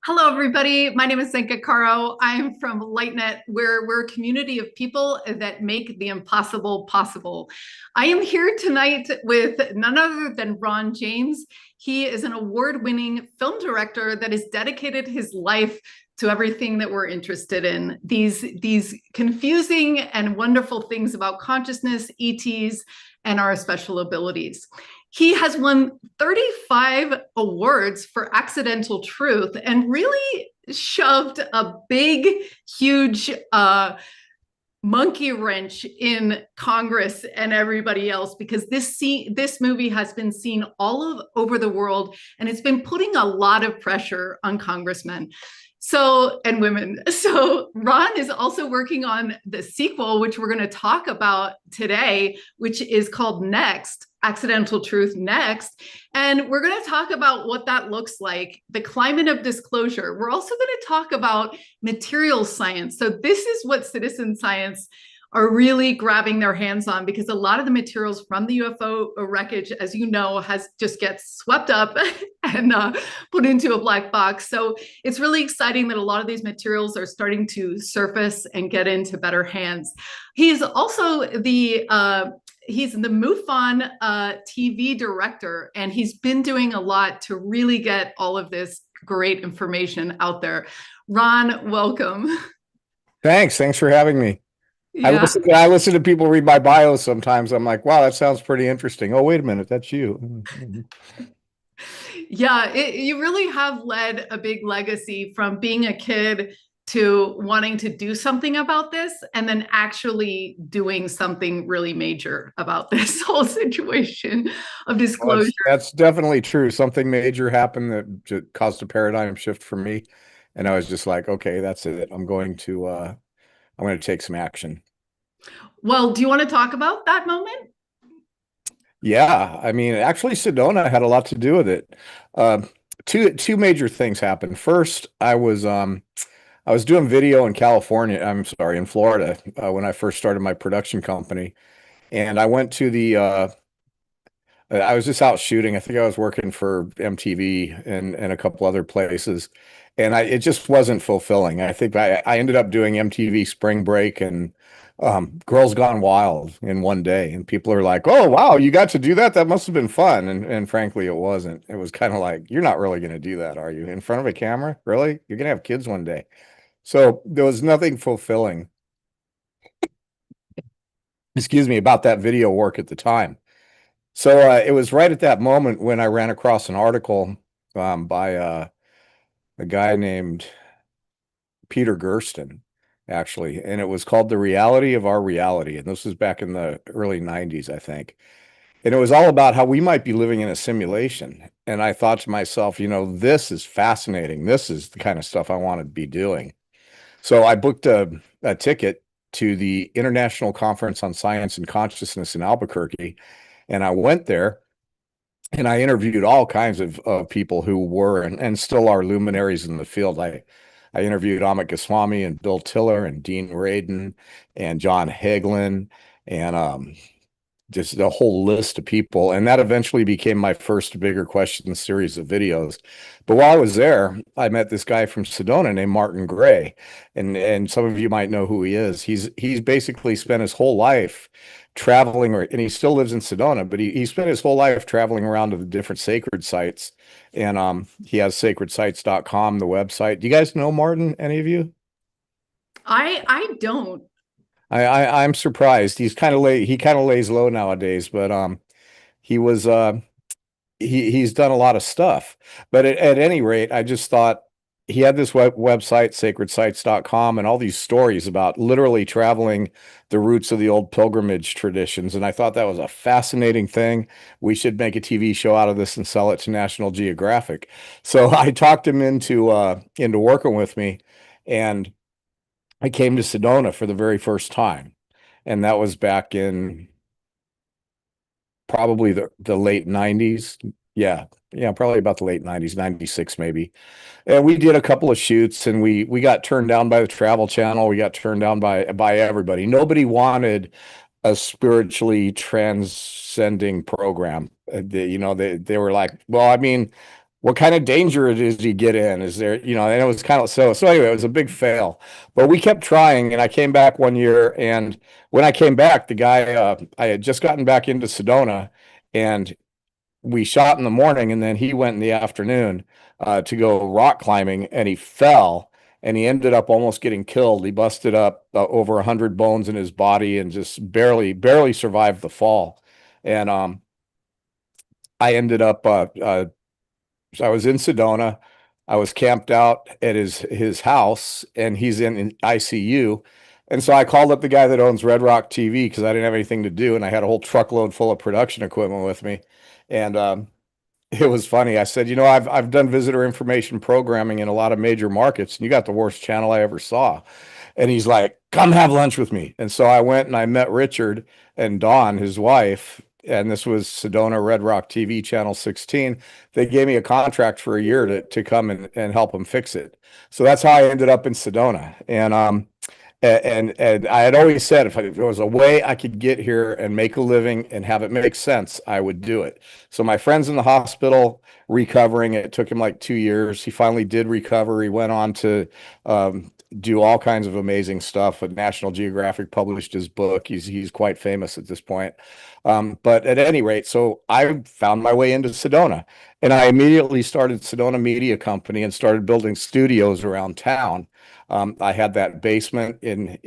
Hello, everybody. My name is Zenka Caro. I'm from LightNet, where we're a community of people that make the impossible possible. I am here tonight with none other than Ron James. He is an award-winning film director that has dedicated his life to everything that we're interested in. These confusing and wonderful things about consciousness, ETs, and our special abilities. He has won 35 awards for accidental truth and really shoved a big, huge monkey wrench in Congress and everybody else, because this movie has been seen over the world, and it's been putting a lot of pressure on congressmen and women. So Ron is also working on the sequel, which we're going to talk about today, which is called Next, Accidental Truth Next. And we're going to talk about what that looks like, the climate of disclosure. We're also going to talk about material science. So this is what citizen science are really grabbing their hands on, because a lot of the materials from the UFO wreckage, as you know, just gets swept up and put into a black box. So it's really exciting that a lot of these materials are starting to surface and get into better hands. He's also he's the MUFON TV director, and he's been doing a lot to really get all of this great information out there. Ron, welcome. Thanks for having me. Yeah. I listen to people read my bio sometimes. I'm like, wow, that sounds pretty interesting. Oh, wait a minute, that's you. Yeah, you really have led a big legacy from being a kid to wanting to do something about this, and then actually doing something really major about this whole situation of Well, disclosure. that's definitely true. Something major happened that just caused a paradigm shift for me. And I was just like, okay, that's it. I'm going to take some action. Well, do you want to talk about that moment? Yeah, I mean, actually, Sedona had a lot to do with it. Uh, two major things happened. First, I was doing video in California. I'm sorry, in Florida, when I first started my production company, and I went to I was just out shooting. I think I was working for MTV and a couple other places, and it just wasn't fulfilling. I think I ended up doing MTV Spring Break and Girls Gone Wild in one day, and people are like, "Oh, wow, you got to do that? That must have been fun." And frankly, it wasn't. It was kind of like, "You're not really going to do that, are you? In front of a camera? Really? You're going to have kids one day." So there was nothing fulfilling, excuse me, about that video work at the time. So it was right at that moment when I ran across an article by a guy named Peter Gersten, actually, and it was called "The Reality of Our Reality," and this was back in the early '90s, I think. And it was all about how we might be living in a simulation. And I thought to myself, this is fascinating. This is the kind of stuff I want to be doing. So I booked a ticket to the International Conference on Science and Consciousness in Albuquerque, and I went there. And I interviewed all kinds of people who were and still are luminaries in the field. I interviewed Amit Goswami and Bill Tiller and Dean Radin and John Hagelin and just a whole list of people. And that eventually became my first bigger question series of videos. But while I was there, I met this guy from Sedona named Martin Gray. And some of you might know who he is. He's basically spent his whole life traveling, and he still lives in Sedona, but he spent his whole life traveling around to the different sacred sites. And he has sacredsites.com, the website. Do you guys know Martin, any of you? I don't. I'm surprised. He kind of lays low nowadays, but he was he's done a lot of stuff. But at any rate, I just thought he had this website, sacredsites.com, and all these stories about literally traveling the routes of the old pilgrimage traditions. And I thought that was a fascinating thing. We should make a TV show out of this and sell it to National Geographic. So I talked him into working with me, and I came to Sedona for the very first time. And that was back in probably the late 90s. Yeah. Yeah, probably about the late 90s, 96 maybe. And we did a couple of shoots, and we got turned down by the Travel Channel. We got turned down by everybody. Nobody wanted a spiritually transcending program. They were like, well, I mean, what kind of danger it is you get in? Is there, and it was kind of so anyway, it was a big fail, but we kept trying. And I came back one year, and when I came back, the guy, I had just gotten back into Sedona, and we shot in the morning, and then he went in the afternoon to go rock climbing, and he fell, and he ended up almost getting killed. He busted up over 100 bones in his body and just barely survived the fall. And I ended up so I was in Sedona. I was camped out at his house, and he's in ICU. And so I called up the guy that owns Red Rock TV because I didn't have anything to do, and I had a whole truckload full of production equipment with me. And it was funny. I said, I've done visitor information programming in a lot of major markets, and you got the worst channel I ever saw. And he's like, come have lunch with me. And so I went and I met Richard and Dawn, his wife, and this was Sedona Red Rock TV channel 16. They gave me a contract for a year to come and help them fix it. So that's how I ended up in Sedona. And I had always said if there was a way I could get here and make a living and have it make sense, I would do it. So my friend's in the hospital recovering. It took him like 2 years. He finally did recover. He went on to do all kinds of amazing stuff. National Geographic published his book. He's quite famous at this point. But at any rate, so I found my way into Sedona, and I immediately started Sedona Media Company and started building studios around town. I had that basement in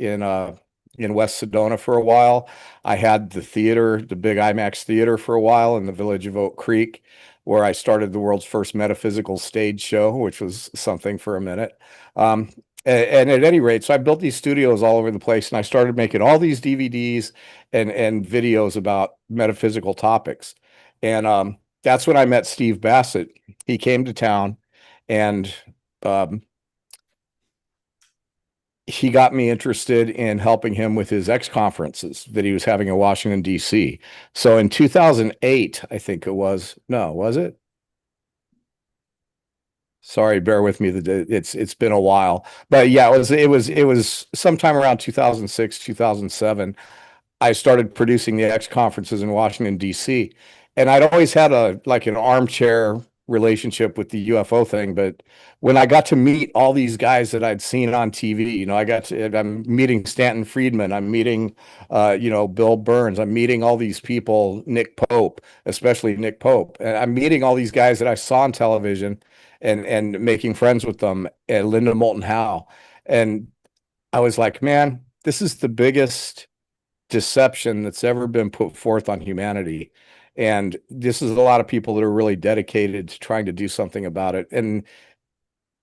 West Sedona for a while. I had the theater, the big IMAX theater for a while in the village of Oak Creek, where I started the world's first metaphysical stage show, which was something for a minute. And at any rate, so I built these studios all over the place, and I started making all these DVDs and videos about metaphysical topics. And that's when I met Steve Bassett. He came to town, and he got me interested in helping him with his X conferences that he was having in Washington, D.C. So in 2008, I think it was, no, was it? Sorry, bear with me. It's been a while, but yeah, it was sometime around 2006, 2007. I started producing the X conferences in Washington, D.C. And I'd always had an armchair relationship with the UFO thing. But when I got to meet all these guys that I'd seen on TV, I'm meeting Stanton Friedman, I'm meeting, Bill Burns, I'm meeting all these people, Nick Pope, especially Nick Pope. And I'm meeting all these guys that I saw on television and making friends with them, and Linda Moulton Howe. And I was like, man, this is the biggest deception that's ever been put forth on humanity. And this is a lot of people that are really dedicated to trying to do something about it. And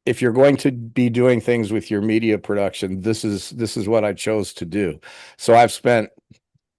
if you're going to be doing things with your media production, this is what I chose to do. So I've spent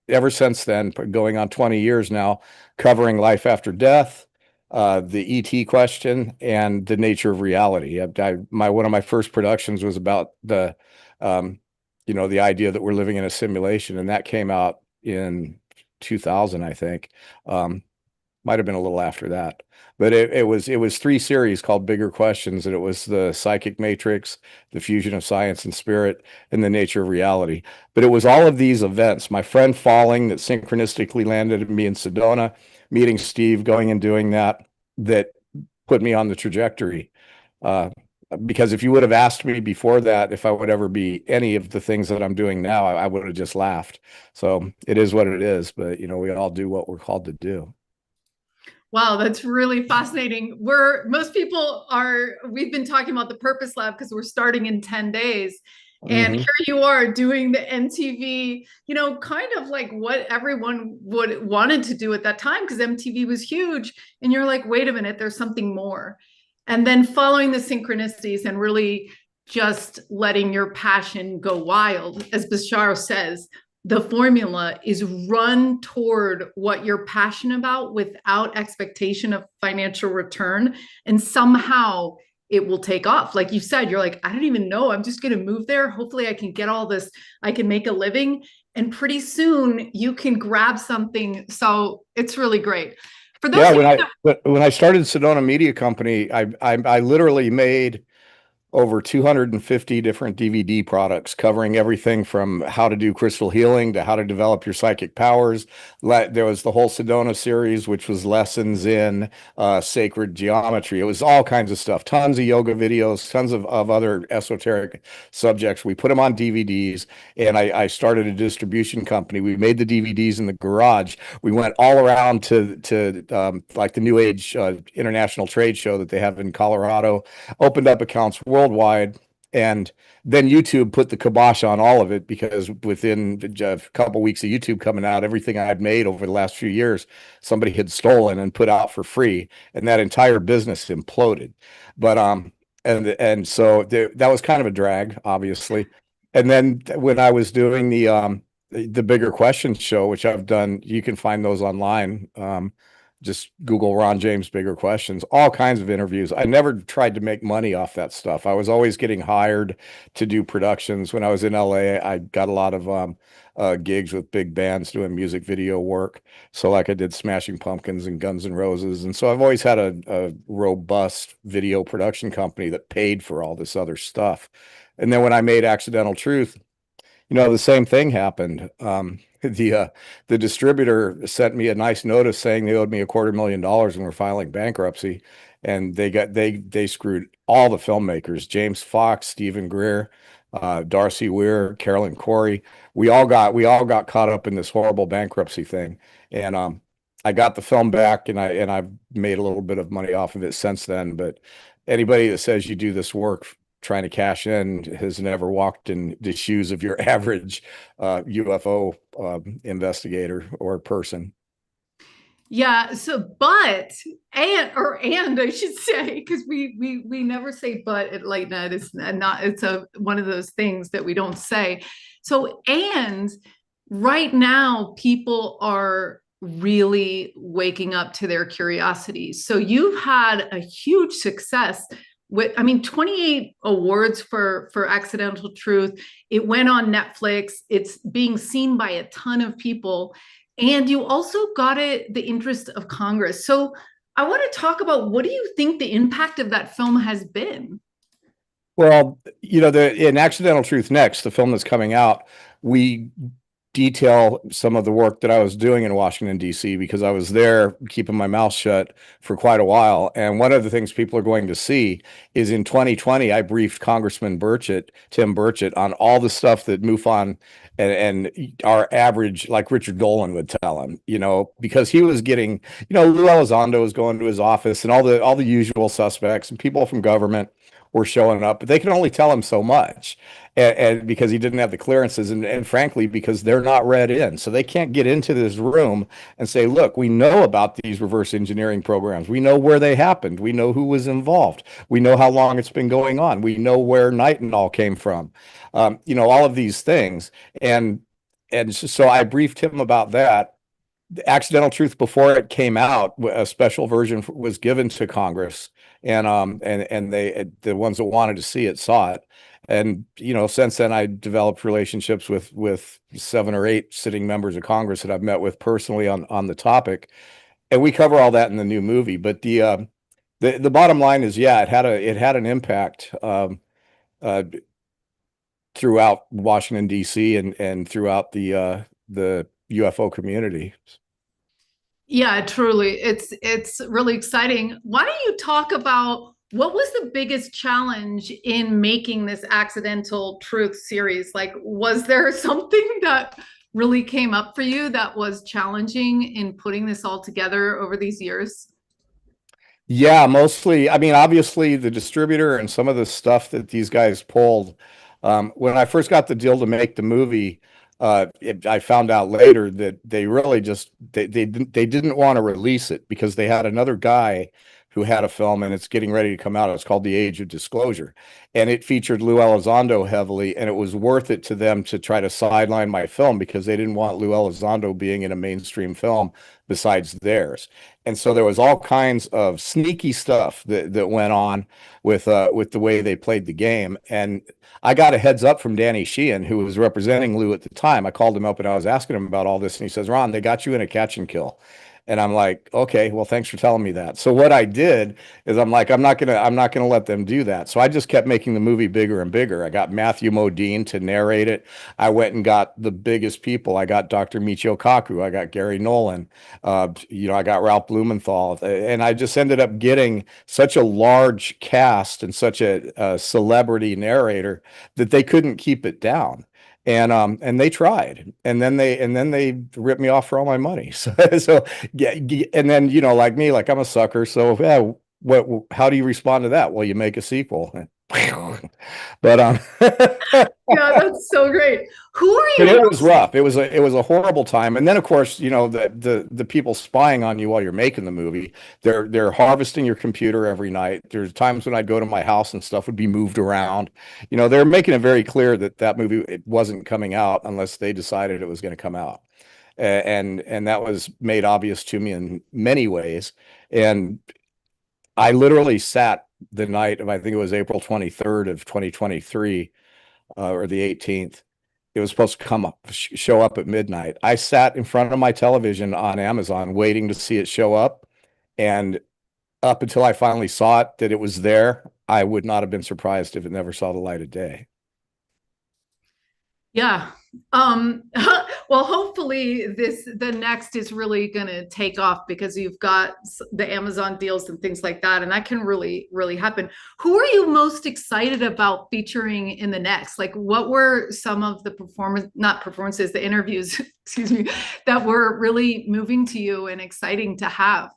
ever since then, going on 20 years now, covering life after death, the ET question, and the nature of reality. One of my first productions was about the idea that we're living in a simulation, and that came out in 2000, I think. Might have been a little after that, but it was 3 series called Bigger Questions, and it was the psychic matrix, the fusion of science and spirit, and the nature of reality. But it was all of these events, my friend falling that synchronistically landed me in Sedona, meeting Steve, going and doing that put me on the trajectory. Because if you would have asked me before that if I would ever be any of the things that I'm doing now, I would have just laughed. So it is what it is, but we all do what we're called to do. Wow, that's really fascinating. We've been talking about the Purpose Lab because we're starting in 10 days. And here you are doing the MTV, kind of like what everyone wanted to do at that time, because MTV was huge. And you're like, wait a minute, there's something more. And then following the synchronicities and really just letting your passion go wild. As Bashar says, the formula is run toward what you're passionate about without expectation of financial return. And somehow it will take off. Like you said, you're like, I don't even know. I'm just going to move there. Hopefully I can get all this. I can make a living. And pretty soon you can grab something. So it's really great. For those when I started Sedona Media Company, I literally made over 250 different DVD products covering everything from how to do crystal healing to how to develop your psychic powers. There was the whole Sedona series, which was lessons in sacred geometry. It was all kinds of stuff, tons of yoga videos, tons of other esoteric subjects. We put them on DVDs, and I started a distribution company. We made the DVDs in the garage. We went all around to like the New Age International Trade Show that they have in Colorado, opened up accounts worldwide, and then YouTube put the kibosh on all of it because within a couple weeks of YouTube coming out, everything I'd made over the last few years, somebody had stolen and put out for free, and that entire business imploded. But and so that was kind of a drag, obviously. And then when I was doing the bigger questions show, which I've done, you can find those online. Just Google Ron James Bigger Questions, all kinds of interviews. I never tried to make money off that stuff. I was always getting hired to do productions. When I was in LA, I got a lot of gigs with big bands doing music video work. So like I did Smashing Pumpkins and Guns N' Roses. And so I've always had a robust video production company that paid for all this other stuff. And then when I made Accidental Truth, the same thing happened. The distributor sent me a nice notice saying they owed me $250,000 and were filing bankruptcy, and they screwed all the filmmakers: James Fox, Stephen Greer, Darcy Weir, Carolyn Corey. We all got caught up in this horrible bankruptcy thing, and I got the film back, and I've made a little bit of money off of it since then. But anybody that says you do this work trying to cash in has never walked in the shoes of your average UFO investigator or person. Yeah. So, and I should say, because we never say but at LightNet. It's not. It's one of those things that we don't say. So, and right now, people are really waking up to their curiosities. So you've had a huge success with, I mean, 28 awards for Accidental Truth. It went on Netflix. It's being seen by a ton of people. And you also got the interest of Congress. So I want to talk about, what do you think the impact of that film has been? Well, in Accidental Truth Next, the film that's coming out, we detail some of the work that I was doing in Washington, D.C., because I was there keeping my mouth shut for quite a while. And one of the things people are going to see is in 2020, I briefed Congressman Tim Burchett, on all the stuff that MUFON and our average, like Richard Dolan would tell him, because he was getting, Lou Elizondo was going to his office, and all the usual suspects and people from government were showing up, but they can only tell him so much. And because he didn't have the clearances, and frankly, because they're not read in. So they can't get into this room and say, look, we know about these reverse engineering programs. We know where they happened. We know who was involved. We know how long it's been going on. We know where Nightingale came from. All of these things. And so I briefed him about that. The Accidental Truth, before it came out, a special version was given to Congress, and the ones that wanted to see it saw it. And since then, I developed relationships with 7 or 8 sitting members of Congress that I've met with personally on the topic, and we cover all that in the new movie. But the bottom line is, yeah, it had an impact uh, throughout Washington D.C. and throughout the UFO community. Yeah, truly. It's really exciting. Why don't you talk about what was the biggest challenge in making this Accidental Truth series? Like, was there something that really came up for you that was challenging in putting this all together over these years? Yeah, mostly. I mean, obviously, the distributor and some of the stuff that these guys pulled. When I first got the deal to make the movie, I found out later that they really just they didn't want to release it because they had another guy who had a film, and it's getting ready to come out. It's called The Age of Disclosure, and it featured Lou Elizondo heavily, and it was worth it to them to try to sideline my film because they didn't want Lou Elizondo being in a mainstream film besides theirs. And so there was all kinds of sneaky stuff that went on with the way they played the game. And I got a heads up from Danny Sheehan, who was representing Lou at the time. I called him up and I was asking him about all this, and he says, Ron, they got you in a catch and kill. And I'm like, okay, well, thanks for telling me that. So what I did is I'm not gonna let them do that. So I just kept making the movie bigger and bigger. I got Matthew Modine to narrate it. I went and got the biggest people. I got Dr. Michio Kaku. I got Gary Nolan. I got Ralph Blumenthal, and I just ended up getting such a large cast and such a celebrity narrator that they couldn't keep it down. And they tried, and then they ripped me off for all my money. So yeah, and then like me, like I'm a sucker. So yeah, how do you respond to that? Well, you make a sequel. But Yeah, that's so great. Who are but you it was most? rough. It was a horrible time. And then of course, the people spying on you while you're making the movie, they're harvesting your computer every night. There's times when I'd go to my house and stuff would be moved around. They're making it very clear that that movie it wasn't coming out unless they decided it was going to come out. And that was made obvious to me in many ways. And I literally sat the night of, I think it was April 23rd of 2023, or the 18th. It was supposed to come up, show up at midnight. I sat in front of my television on Amazon waiting to see it show up. And up until I finally saw it, that it was there, I would not have been surprised if it never saw the light of day. Yeah. Well, hopefully the next is really going to take off because you've got the Amazon deals and things like that. And that can really, really happen. Who are you most excited about featuring in the next? Like, what were some of the not performances, the interviews, excuse me, that were really moving to you and exciting to have?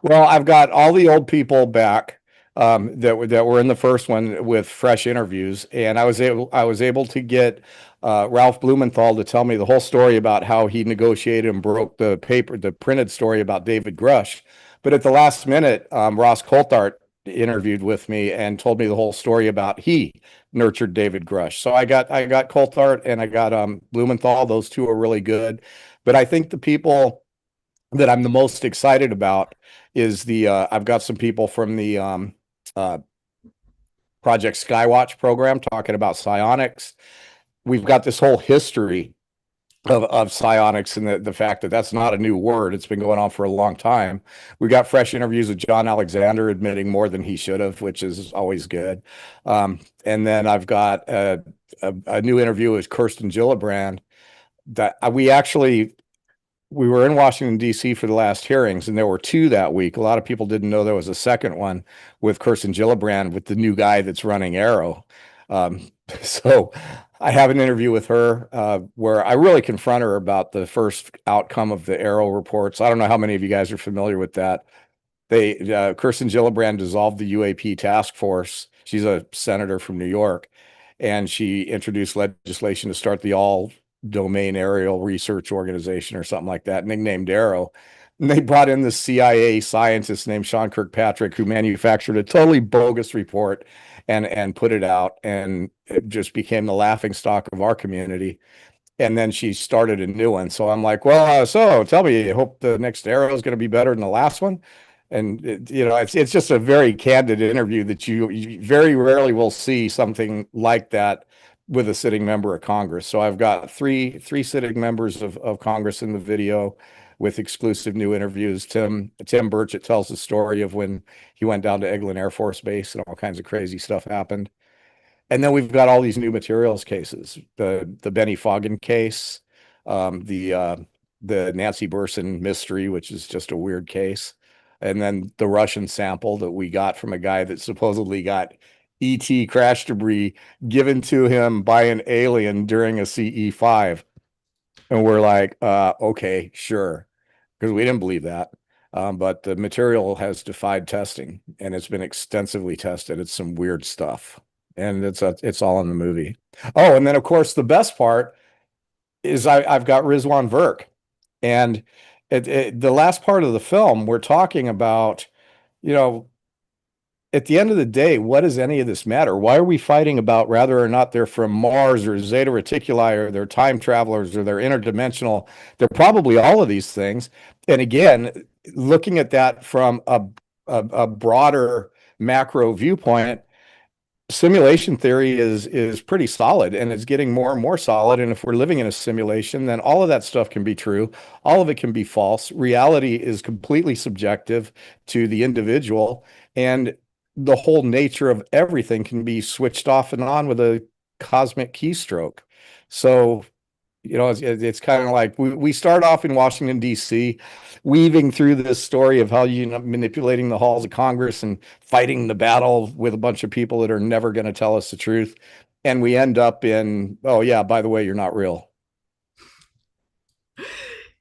Well, I've got all the old people back, that were in the first one with fresh interviews, and I was able to get Ralph Blumenthal to tell me the whole story about how he negotiated and broke the printed story about David Grush. But at the last minute, Ross Coulthart interviewed with me and told me the whole story about he nurtured David Grush. So I got Coulthart and I got Blumenthal. Those two are really good. But I think the people that I'm the most excited about is I've got some people from the uh, Project Skywatch program talking about psionics. We've got this whole history of psionics and the fact that that's not a new word. It's been going on for a long time. We got fresh interviews with John Alexander admitting more than he should have, which is always good. And then I've got a new interview with Kirsten Gillibrand that we were in Washington, D.C. for the last hearings, and there were two that week. A lot of people didn't know there was a second one with Kirsten Gillibrand, with the new guy that's running Arrow. So I have an interview with her where I really confront her about the first outcome of the Arrow reports. I don't know how many of you guys are familiar with that. Kirsten Gillibrand dissolved the UAP task force. She's a senator from New York, and she introduced legislation to start the all domain aerial research organization or something like that, nicknamed Arrow. And they brought in this CIA scientist named Sean Kirkpatrick, who manufactured a totally bogus report and put it out, and it just became the laughing stock of our community. And then she started a new one. So I'm like, well, so tell me, you hope the next Arrow is going to be better than the last one? And it's just a very candid interview that you very rarely will see something like that with a sitting member of Congress. So I've got three sitting members of Congress in the video with exclusive new interviews. Tim Burchett tells the story of when he went down to Eglin Air Force Base and all kinds of crazy stuff happened. And then we've got all these new materials cases, the Benny Foggin case, the Nancy Burson mystery, which is just a weird case, and then the Russian sample that we got from a guy that supposedly got ET crash debris given to him by an alien during a CE5. And we're like, okay, sure, because we didn't believe that. But the material has defied testing, and it's been extensively tested. It's some weird stuff, and it's all in the movie. Oh, and then of course the best part is I've got Rizwan Virk, and the last part of the film we're talking about, you know, at the end of the day, what does any of this matter? Why are we fighting about whether or not they're from Mars or Zeta Reticuli or they're time travelers or they're interdimensional? They're probably all of these things. And again, looking at that from a broader macro viewpoint, simulation theory is pretty solid, and it's getting more and more solid. And if we're living in a simulation, then all of that stuff can be true. All of it can be false. Reality is completely subjective to the individual, and the whole nature of everything can be switched off and on with a cosmic keystroke. So, it's kind of like we start off in Washington, D.C., weaving through this story of how manipulating the halls of Congress and fighting the battle with a bunch of people that are never going to tell us the truth. And we end up in, oh yeah, by the way, you're not real.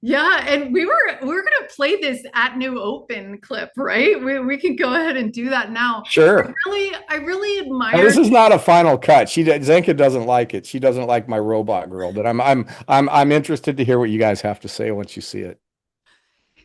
Yeah, and we're gonna play this at New Open clip, right? We can go ahead and do that now. Sure. I really Now, admire. this is not a final cut. Zenka doesn't like it. She doesn't like my robot girl, but I'm interested to hear what you guys have to say once you see it.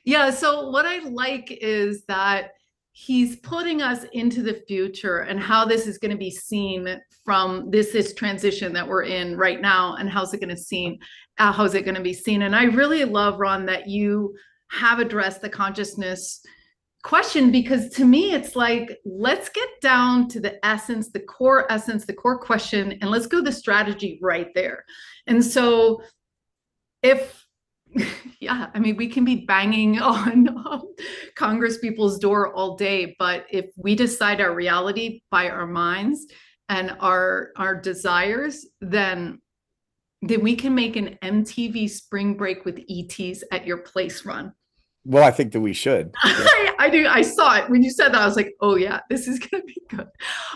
Yeah, so what I like is that he's putting us into the future and how this is going to be seen from this transition that we're in right now, and how's it going to be seen. And I really love, Ron, that you have addressed the consciousness question, because to me it's like, let's get down to the essence, the core question, and let's go the strategy right there. And so if yeah, I mean, we can be banging on Congress people's door all day, but if we decide our reality by our minds and our desires, then we can make an MTV spring break with ETs at your place, Ron. Well, I think that we should. I do. I saw it when you said that. I was like, oh yeah, this is going to be good.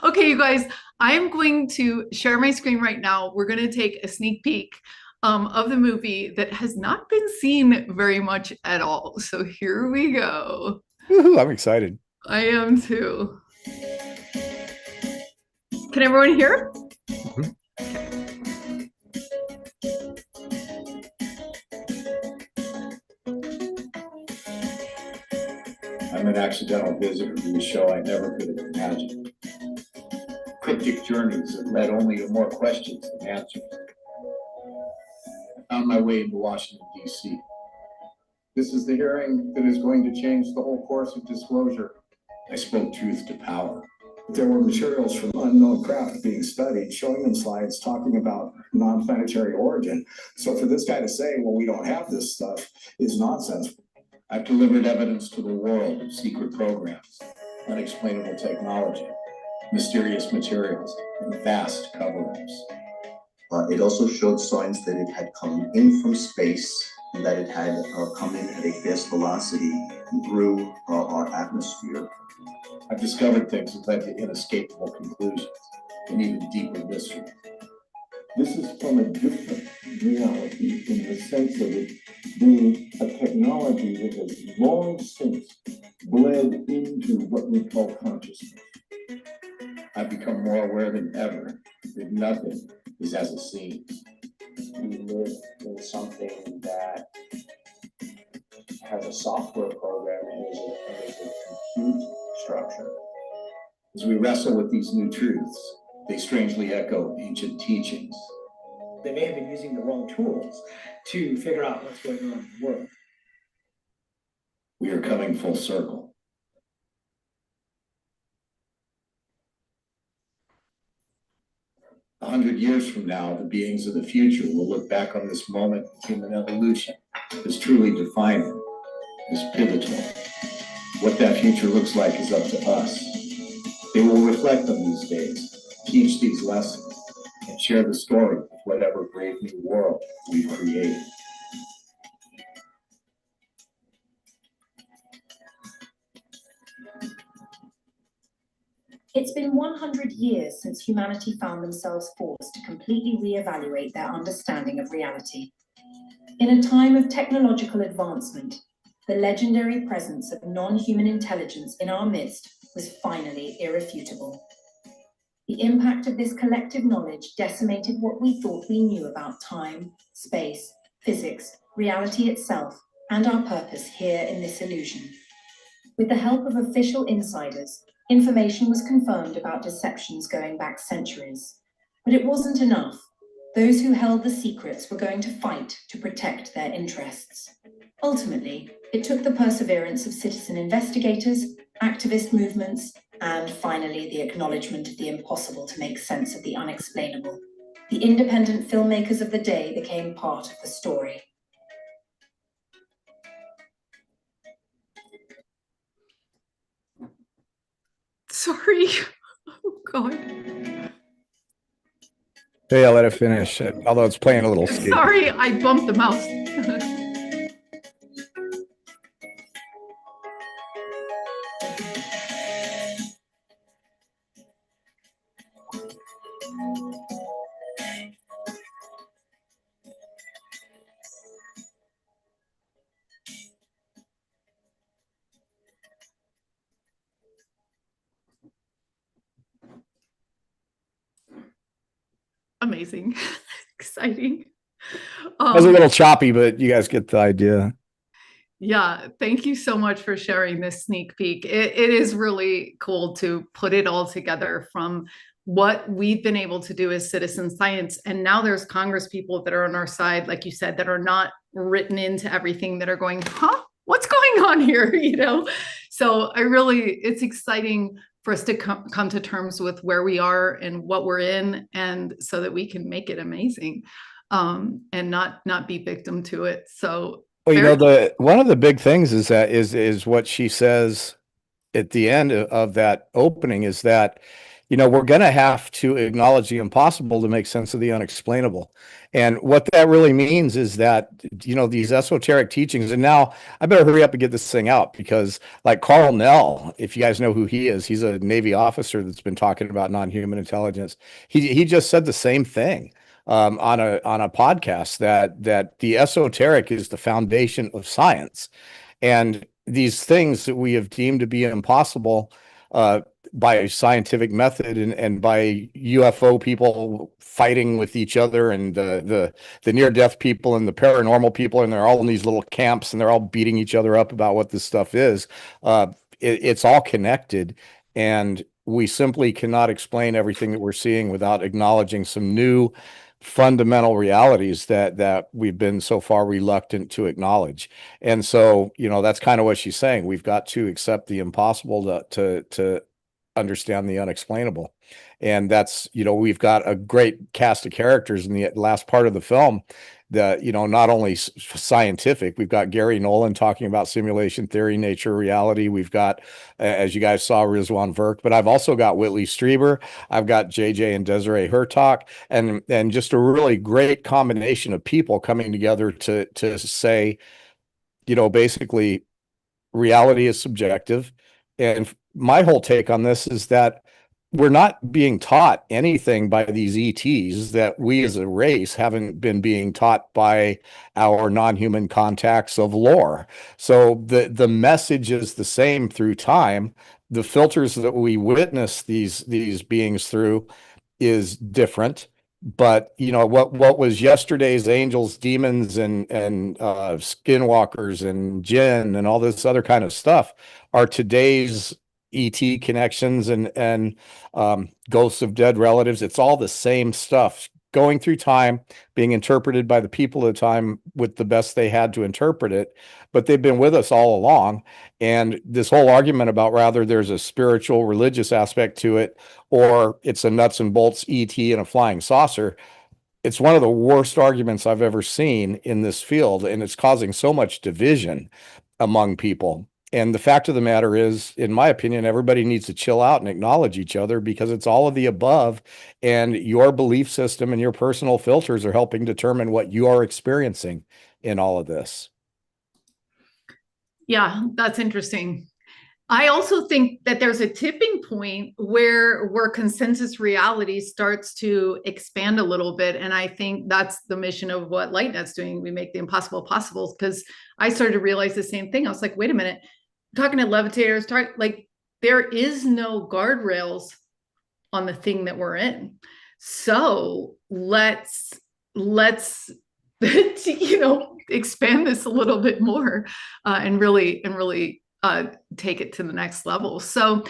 Okay, you guys, I am going to share my screen right now. We're going to take a sneak peek of the movie that has not been seen very much at all. So here we go. Woohoo, I'm excited. I am too. Can everyone hear? Mm-hmm. I'm an accidental visitor to the show I never could have imagined. Cryptic journeys that led only to more questions than answers. I found my way into Washington, D.C. This is the hearing that is going to change the whole course of disclosure. I spoke truth to power. There were materials from unknown craft being studied, showing them slides talking about non-planetary origin. So for this guy to say, well, we don't have this stuff, is nonsense. I've delivered evidence to the world of secret programs, unexplainable technology, mysterious materials, and vast cover-ups. It also showed signs that it had come in from space and that it had come in at a fast velocity through our atmosphere. I've discovered things that led to inescapable conclusions and even deeper mystery. This is from a different reality in the sense of it being a technology that has long since bled into what we call consciousness. I've become more aware than ever that nothing is as it seems. We live in something that has a software program and is a compute structure. As we wrestle with these new truths, they strangely echo ancient teachings. They may have been using the wrong tools to figure out what's going on in the world. We are coming full circle. A 100 years from now, the beings of the future will look back on this moment in human evolution as truly defining, as pivotal. What that future looks like is up to us. They will reflect on these days, teach these lessons, and share the story of whatever brave new world we've created. It's been 100 years since humanity found themselves forced to completely reevaluate their understanding of reality. In a time of technological advancement, the legendary presence of non-human intelligence in our midst was finally irrefutable. The impact of this collective knowledge decimated what we thought we knew about time, space, physics, reality itself, and our purpose here in this illusion. With the help of official insiders, information was confirmed about deceptions going back centuries. But it wasn't enough. Those who held the secrets were going to fight to protect their interests. Ultimately, it took the perseverance of citizen investigators, activist movements, And finally, the acknowledgement of the impossible to make sense of the unexplainable. The independent filmmakers of the day became part of the story. Sorry. Oh, God. Hey, I'll let it finish, although it's playing a little skate. Sorry, I bumped the mouse. Amazing. Exciting. It was a little choppy, but you guys get the idea. Yeah, thank you so much for sharing this sneak peek. It is really cool to put it all together from what we've been able to do as citizen science. And now there's Congress people that are on our side, like you said, that are not written into everything, that are going, huh, what's going on here? You know? So it's exciting for us to come to terms with where we are and what we're in, and so that we can make it amazing, and not be victim to it. So well, you know, one of the big things is that is what she says at the end of that opening, is that, you know, we're going to have to acknowledge the impossible to make sense of the unexplainable. And what that really means is that, you know, these esoteric teachings, and now I better hurry up and get this thing out, because like Carl Nell, if you guys know who he is, he's a Navy officer that's been talking about non-human intelligence. He just said the same thing on a podcast, that the esoteric is the foundation of science. And these things that we have deemed to be impossible by a scientific method, and by UFO people fighting with each other, and the near-death people and the paranormal people, and they're all in these little camps, and they're all beating each other up about what this stuff is. It's all connected, and we simply cannot explain everything that we're seeing without acknowledging some new fundamental realities that we've been so far reluctant to acknowledge. And so, you know, that's kind of what she's saying. We've got to accept the impossible to understand the unexplainable. And that's, you know, we've got a great cast of characters in the last part of the film that, you know, not only scientific, we've got Gary Nolan talking about simulation theory, nature, reality. We've got, as you guys saw, Rizwan Virk, but I've also got Whitley Strieber. I've got JJ and Desiree Hurtak, and just a really great combination of people coming together to say, you know, basically reality is subjective. And my whole take on this is that we're not being taught anything by these ETs that we as a race haven't been being taught by our non-human contacts of lore. So the message is the same through time. The filters that we witness these beings through is different. But you know, what was yesterday's angels, demons, and skinwalkers and jinn and all this other kind of stuff are today's ET connections and ghosts of dead relatives. It's all the same stuff going through time, being interpreted by the people of the time with the best they had to interpret it. But they've been with us all along. And this whole argument about rather there's a spiritual, religious aspect to it, or it's a nuts and bolts ET and a flying saucer, it's one of the worst arguments I've ever seen in this field. And it's causing so much division among people. And the fact of the matter is, in my opinion, everybody needs to chill out and acknowledge each other, because it's all of the above. And your belief system and your personal filters are helping determine what you are experiencing in all of this. Yeah, that's interesting. I also think that there's a tipping point where consensus reality starts to expand a little bit. And I think that's the mission of what LightNet's doing. We make the impossible possible, because I started to realize the same thing. I was like, wait a minute, talking to levitators, like there is no guardrails on the thing that we're in. So let's you know, expand this a little bit more, and really take it to the next level. So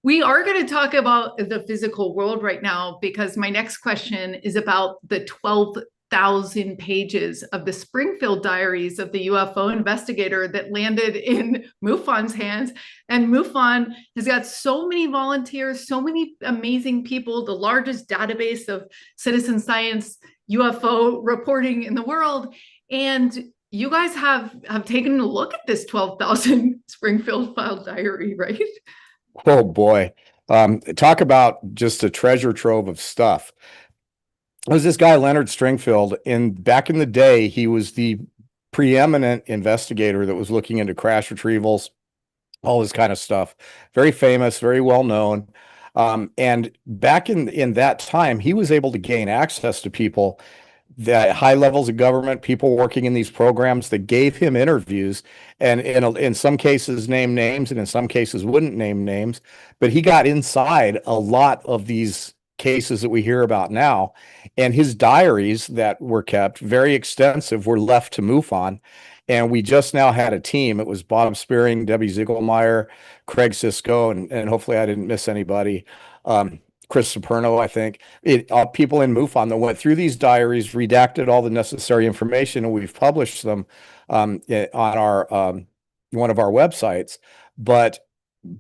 we are going to talk about the physical world right now, because my next question is about the 12 12,000 pages of the Springfield diaries of the UFO investigator that landed in MUFON's hands. And MUFON has got so many volunteers, so many amazing people, the largest database of citizen science UFO reporting in the world. And you guys have taken a look at this 12,000 Springfield file diary, right? Oh boy. Talk about just a treasure trove of stuff. There was this guy, Leonard Stringfield, and back in the day, he was the preeminent investigator that was looking into crash retrievals, all this kind of stuff. Very famous, very well known. And back in that time, he was able to gain access to people, that high levels of government, people working in these programs that gave him interviews, and in some cases name names, and in some cases wouldn't name names. But he got inside a lot of these cases that we hear about now, and his diaries that were kept, very extensive, were left to MUFON. And we just now had a team. It was Bob Spearing, Debbie Ziegelmeyer, Craig Sisko, and hopefully I didn't miss anybody. Chris Saperno, I think, people in MUFON that went through these diaries, redacted all the necessary information, and we've published them on our one of our websites. But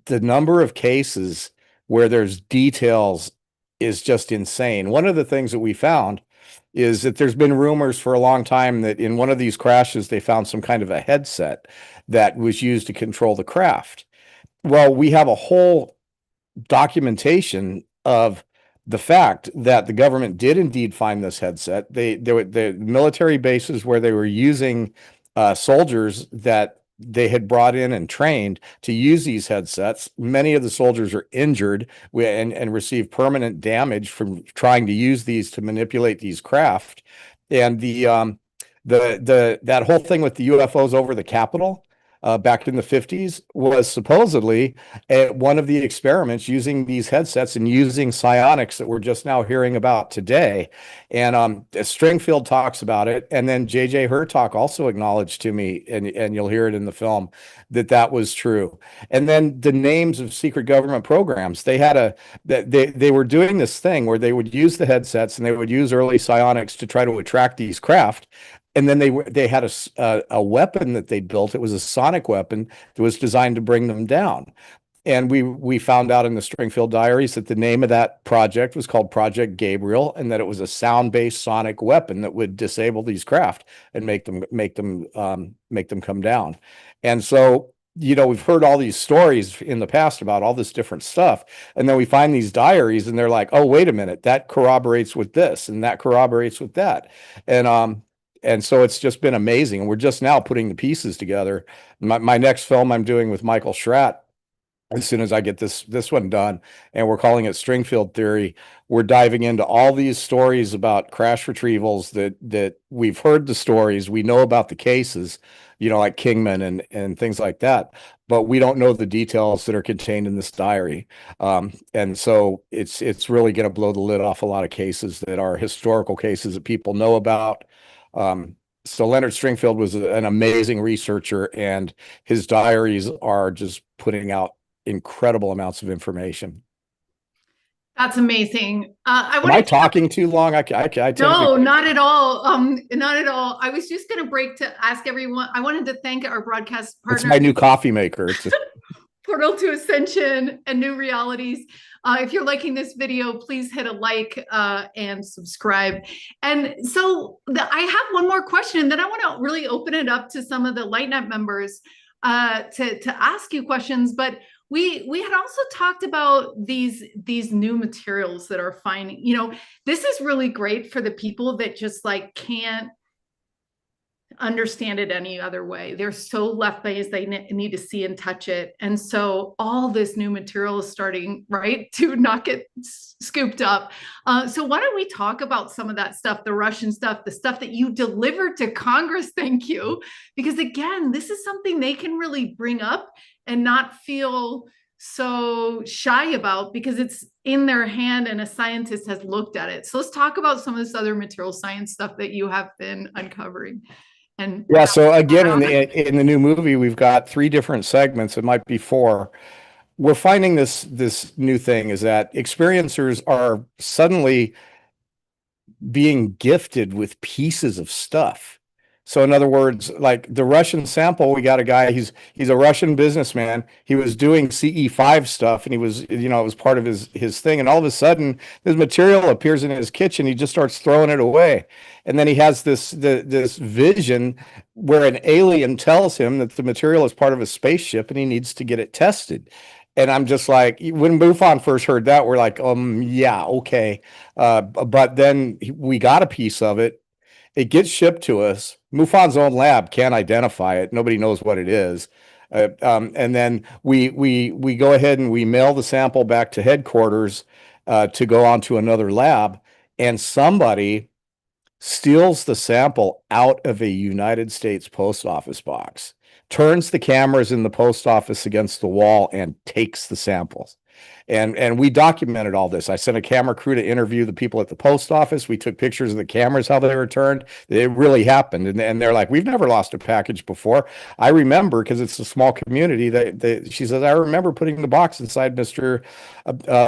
the number of cases where there's details is just insane. One of the things that we found is that there's been rumors for a long time that in one of these crashes, they found some kind of a headset that was used to control the craft. Well, we have a whole documentation of the fact that the government did indeed find this headset. There were the military bases where they were using soldiers that they had brought in and trained to use these headsets. Many of the soldiers are injured and received permanent damage from trying to use these to manipulate these craft. And that whole thing with the UFOs over the Capitol back in the 50s was supposedly one of the experiments using these headsets and using psionics that we're just now hearing about today. And Stringfield talks about it, and then J.J. Hurtak also acknowledged to me, and you'll hear it in the film, that was true. And then the names of secret government programs, they were doing this thing where they would use the headsets and they would use early psionics to try to attract these craft. And then they had a weapon that they built. It was a sonic weapon that was designed to bring them down. And we found out in the Stringfield diaries that the name of that project was called Project Gabriel, and that it was a sound-based sonic weapon that would disable these craft and make them come down. And so, we've heard all these stories in the past about all this different stuff, and then we find these diaries, and they're like, oh, wait a minute, that corroborates with this, and that corroborates with that, and so it's just been amazing. And we're just now putting the pieces together. My next film I'm doing with Michael Schratt, as soon as I get this one done, and we're calling it Stringfield Theory, we're diving into all these stories about crash retrievals that we've heard the stories, we know about the cases, like Kingman and things like that, but we don't know the details that are contained in this diary. And so it's really going to blow the lid off a lot of cases that are historical cases that people know about. So Leonard Stringfield was an amazing researcher, and his diaries are just putting out incredible amounts of information. That's amazing. Am I talking too long? No, not at all. Not at all. I was just going to break to ask everyone. I wanted to thank our broadcast partner. It's my new coffee maker. Portal to Ascension and New Realities. If you're liking this video, please hit a like and subscribe. And so I have one more question, and then I want to really open it up to some of the LightNet members to ask you questions. But we had also talked about these new materials that are finding. This is really great for the people that just can't understand it any other way. They're so left-based, they need to see and touch it. And so all this new material is starting, right, to not get scooped up. So why don't we talk about some of that stuff, the Russian stuff, the stuff that you delivered to Congress, thank you. Because again, this is something they can really bring up and not feel so shy about, because it's in their hand and a scientist has looked at it. So let's talk about some of this other material science stuff that you have been uncovering. And yeah, so again, in the new movie, we've got 3 different segments. It might be 4. We're finding this new thing is that experiencers are suddenly being gifted with pieces of stuff. So in other words, like the Russian sample, we got a guy, he's a Russian businessman. He was doing CE5 stuff, and he was, it was part of his thing. And all of a sudden, this material appears in his kitchen. He just starts throwing it away. And then he has this vision where an alien tells him that the material is part of a spaceship and he needs to get it tested. And I'm just like, when MUFON first heard that, we're like, yeah, okay. But then we got a piece of it. It gets shipped to us. MUFON's own lab can't identify it. Nobody knows what it is. And then we go ahead and we mail the sample back to headquarters to go on to another lab. And somebody steals the sample out of a United States post office box, turns the cameras in the post office against the wall, and takes the samples. And we documented all this. I sent a camera crew to interview the people at the post office. We took pictures of the cameras, how they returned. It really happened. And they're like, we've never lost a package before. I remember, because it's a small community, that she says, I remember putting the box inside Mr.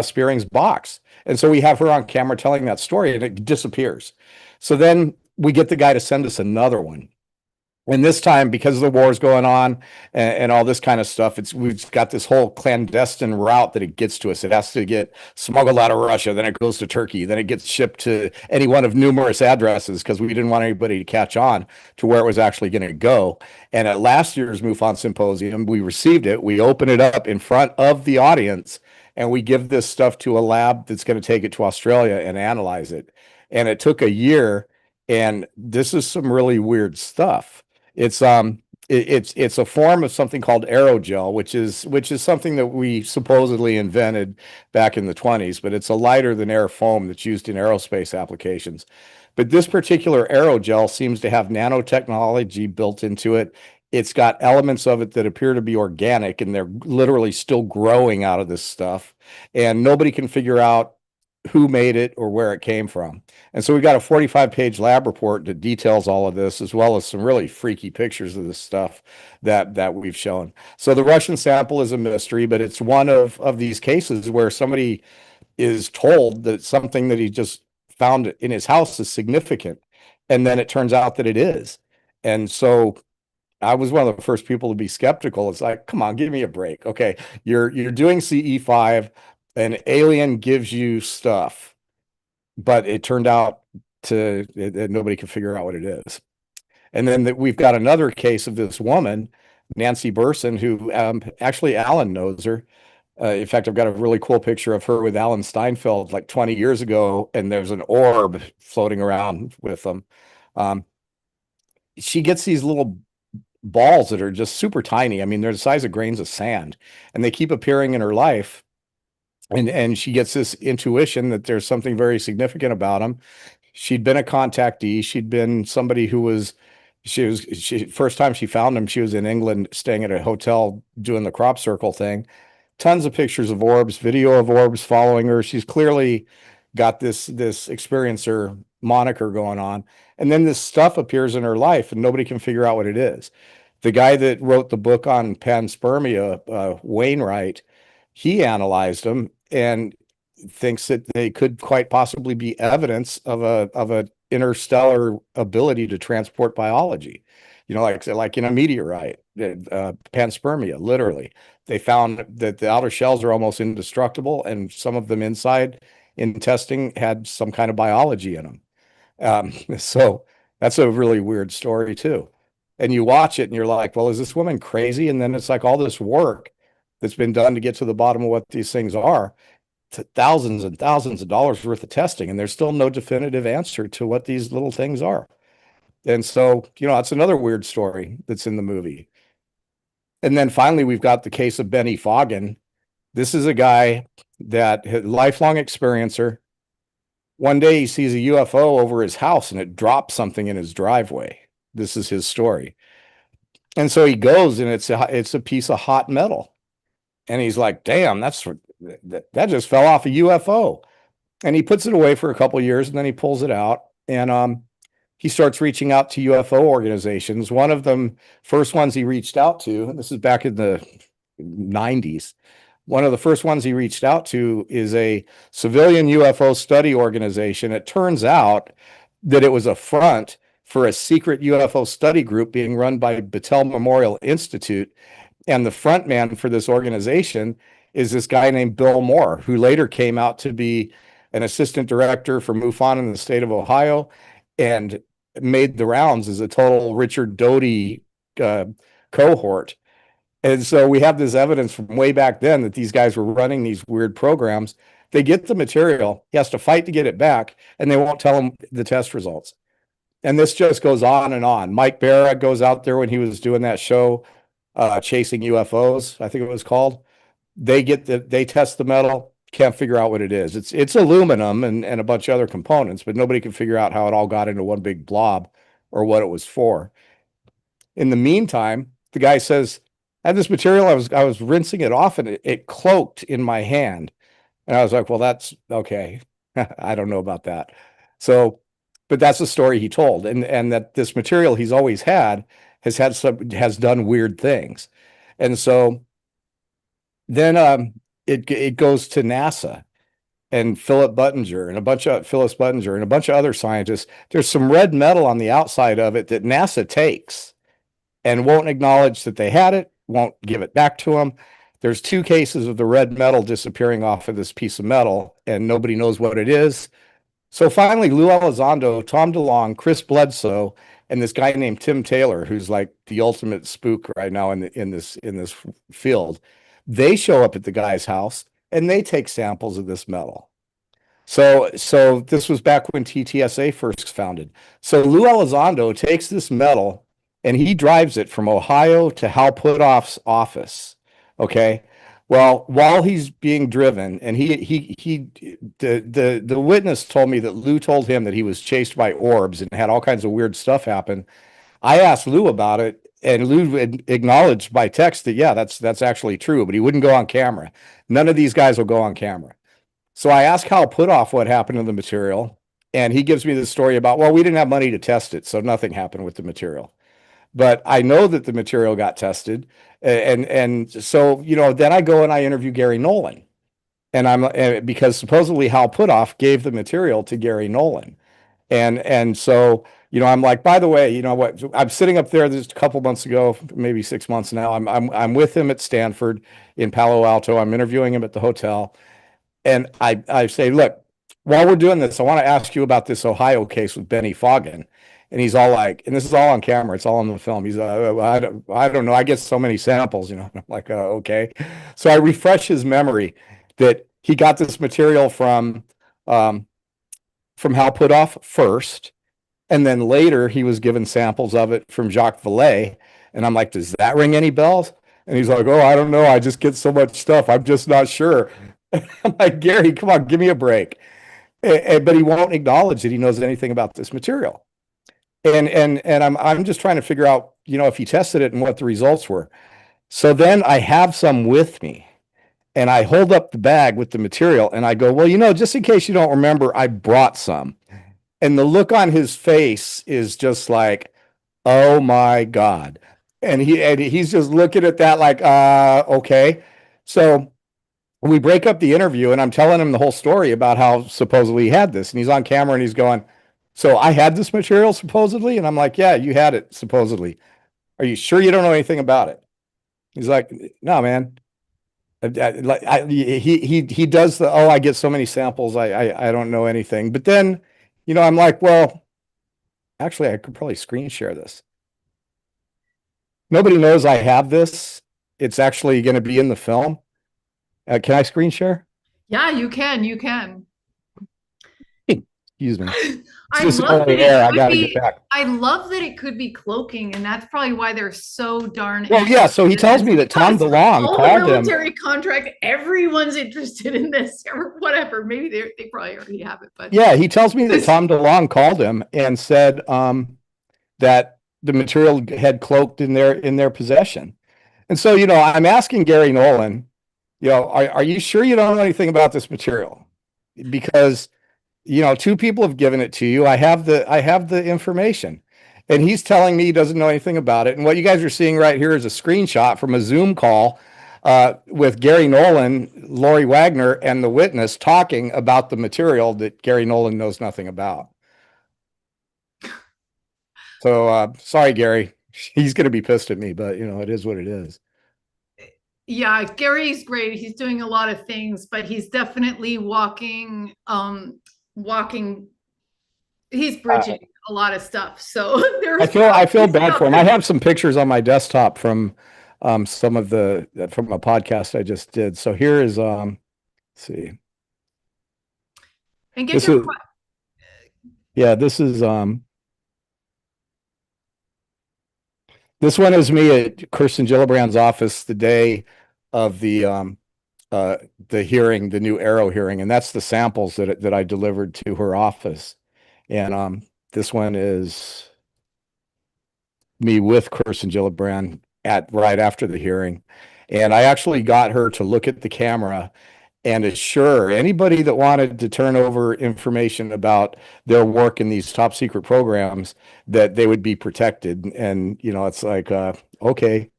Spearing's box. And so we have her on camera telling that story, and it disappears. So then we get the guy to send us another one. And this time, because the war is going on and all this kind of stuff, we've got this whole clandestine route that it gets to us. It has to get smuggled out of Russia, then it goes to Turkey, then it gets shipped to any one of numerous addresses, because we didn't want anybody to catch on to where it was actually going to go. And at last year's MUFON Symposium, we received it, we open it up in front of the audience, and we give this stuff to a lab that's going to take it to Australia and analyze it. And it took a year, and this is some really weird stuff. It's a form of something called aerogel, which is something that we supposedly invented back in the 20s, but it's a lighter than air foam that's used in aerospace applications. But this particular aerogel seems to have nanotechnology built into it. It's got elements of it that appear to be organic, and they're literally still growing out of this stuff. And nobody can figure out who made it or where it came from. And so we got a 45-page lab report that details all of this, as well as some really freaky pictures of this stuff that we've shown. So the Russian sample is a mystery, but it's one of these cases where somebody is told that something that he just found in his house is significant, and then it turns out that it is. And so I was one of the first people to be skeptical. It's like, come on, give me a break. Okay, you're doing CE5, an alien gives you stuff, but it turned out that nobody can figure out what it is. And then we've got another case of this woman, Nancy Burson, who actually Alan knows her. In fact, I've got a really cool picture of her with Alan Steinfeld like 20 years ago, and there's an orb floating around with them. She gets these little balls that are just super tiny. I mean, they're the size of grains of sand, and they keep appearing in her life. And she gets this intuition that there's something very significant about them. She'd been a contactee. She'd been somebody who was, first time she found him, she was in England staying at a hotel doing the crop circle thing. Tons of pictures of orbs, video of orbs following her. She's clearly got this experiencer moniker going on. And then this stuff appears in her life, and nobody can figure out what it is. The guy that wrote the book on panspermia, Wainwright, he analyzed them and thinks that they could quite possibly be evidence of a interstellar ability to transport biology. Like in a meteorite, panspermia, literally. They found that the outer shells are almost indestructible, and some of them inside in testing had some kind of biology in them. So that's a really weird story too. And you watch it and you're like, well, is this woman crazy? And then it's like all this work that's been done to get to the bottom of what these things are, to thousands and thousands of dollars worth of testing, and there's still no definitive answer to what these little things are. And so, it's another weird story that's in the movie. And then finally, we've got the case of Benny Foggin. This is a guy that had lifelong experiencer. One day he sees a UFO over his house and it drops something in his driveway. This is his story. And so he goes, and it's a piece of hot metal. And he's like, damn, that just fell off a UFO. And he puts it away for a couple of years, and then he pulls it out, and he starts reaching out to UFO organizations. One of them, first ones he reached out to, and this is back in the 90s, One of the first ones he reached out to is a civilian UFO study organization. It turns out that it was a front for a secret UFO study group being run by Battelle Memorial Institute. And the front man for this organization is this guy named Bill Moore, who later came out to be an assistant director for MUFON in the state of Ohio and made the rounds as a total Richard Doty cohort. And so we have this evidence from way back then that these guys were running these weird programs. They get the material, he has to fight to get it back, and they won't tell him the test results. And this just goes on and on. Mike Barra goes out there when he was doing that show, Chasing UFOs, I think it was called. They test the metal, can't figure out what it is. It's aluminum and a bunch of other components, but nobody can figure out how it all got into one big blob or what it was for. In the meantime, the guy says, I had this material, I was rinsing it off and it cloaked in my hand. And I was like, well, that's okay. I don't know about that. So, but that's the story he told. And that this material he's always had has done weird things. And so then it goes to NASA and Phyllis Buttinger and a bunch of other scientists. There's some red metal on the outside of it that NASA takes and won't acknowledge that they had it, won't give it back to them. There's 2 cases of the red metal disappearing off of this piece of metal, and nobody knows what it is. So finally, Lou Elizondo, Tom DeLonge, Chris Bledsoe, and this guy named Tim Taylor, who's like the ultimate spook right now in this field, they show up at the guy's house and they take samples of this metal. So this was back when TTSA first founded. So Lou Elizondo takes this metal and he drives it from Ohio to Hal Puthoff's office. Okay. Well, while he's being driven, and the witness told me that Lou told him that he was chased by orbs and had all kinds of weird stuff happen. I asked Lou about it, and Lou acknowledged by text that, yeah, that's actually true, but he wouldn't go on camera. None of these guys will go on camera. So I asked Hal Puthoff what happened to the material, and he gives me the story about, well, we didn't have money to test it, so nothing happened with the material. But I know that the material got tested. And so, then I go and I interview Gary Nolan. And because supposedly Hal Puthoff gave the material to Gary Nolan. And so, I'm like, by the way, you know what? I'm sitting up there just a couple months ago, maybe 6 months now. I'm with him at Stanford in Palo Alto. I'm interviewing him at the hotel. And I say, look, while we're doing this, I want to ask you about this Ohio case with Benny Foggin. And he's all like, and this is all on camera, it's all on the film. He's I don't know, I get so many samples, and I'm like, okay. So I refresh his memory that he got this material from Hal Puthoff first, and then later he was given samples of it from Jacques Vallée. And I'm like, does that ring any bells? And he's like, oh, I don't know, I just get so much stuff, I'm just not sure. I'm like, Gary, come on, give me a break. But he won't acknowledge that he knows anything about this material. And I'm just trying to figure out, if he tested it and what the results were. So then I have some with me and I hold up the bag with the material and I go, well, just in case you don't remember, I brought some. And the look on his face is just like, oh my God. And he's just looking at that like, okay. So we break up the interview and I'm telling him the whole story about how supposedly he had this. And he's on camera and he's going, so I had this material supposedly? And I'm like, yeah, you had it supposedly. Are you sure you don't know anything about it? He's like, no, man. He does the, I get so many samples. I don't know anything. But then, I'm like, well, actually, I could probably screen share this. Nobody knows I have this. It's actually going to be in the film. Can I screen share? Yeah, you can. You can. Excuse me. I love that it could be cloaking, and that's probably why they're so darn. Well, yeah. So he tells me that Tom DeLonge called him. Military contract. Everyone's interested in this, or whatever. Maybe they probably already have it, but yeah, he tells me that Tom DeLonge called him and said that the material had cloaked in their possession, and so I'm asking Gary Nolan, are you sure you don't know anything about this material? Because 2 people have given it to you. I have the information, and he's telling me he doesn't know anything about it. And what you guys are seeing right here is a screenshot from a Zoom call with Gary Nolan, Lori Wagner, and the witness talking about the material that Gary Nolan knows nothing about. So sorry, Gary. He's going to be pissed at me, but it is what it is. Yeah, Gary's great. He's doing a lot of things, but he's definitely walking, he's bridging a lot of stuff. So I feel bad for him. I have some pictures on my desktop from some of from a podcast I just did. So here is let's see. And this is this one is me at Kirsten Gillibrand's office the day of the hearing, the new Arrow hearing, and that's the samples that I delivered to her office. And this one is me with Kirsten Gillibrand right after the hearing. And I actually got her to look at the camera and assure anybody that wanted to turn over information about their work in these top secret programs that they would be protected. And it's like, okay.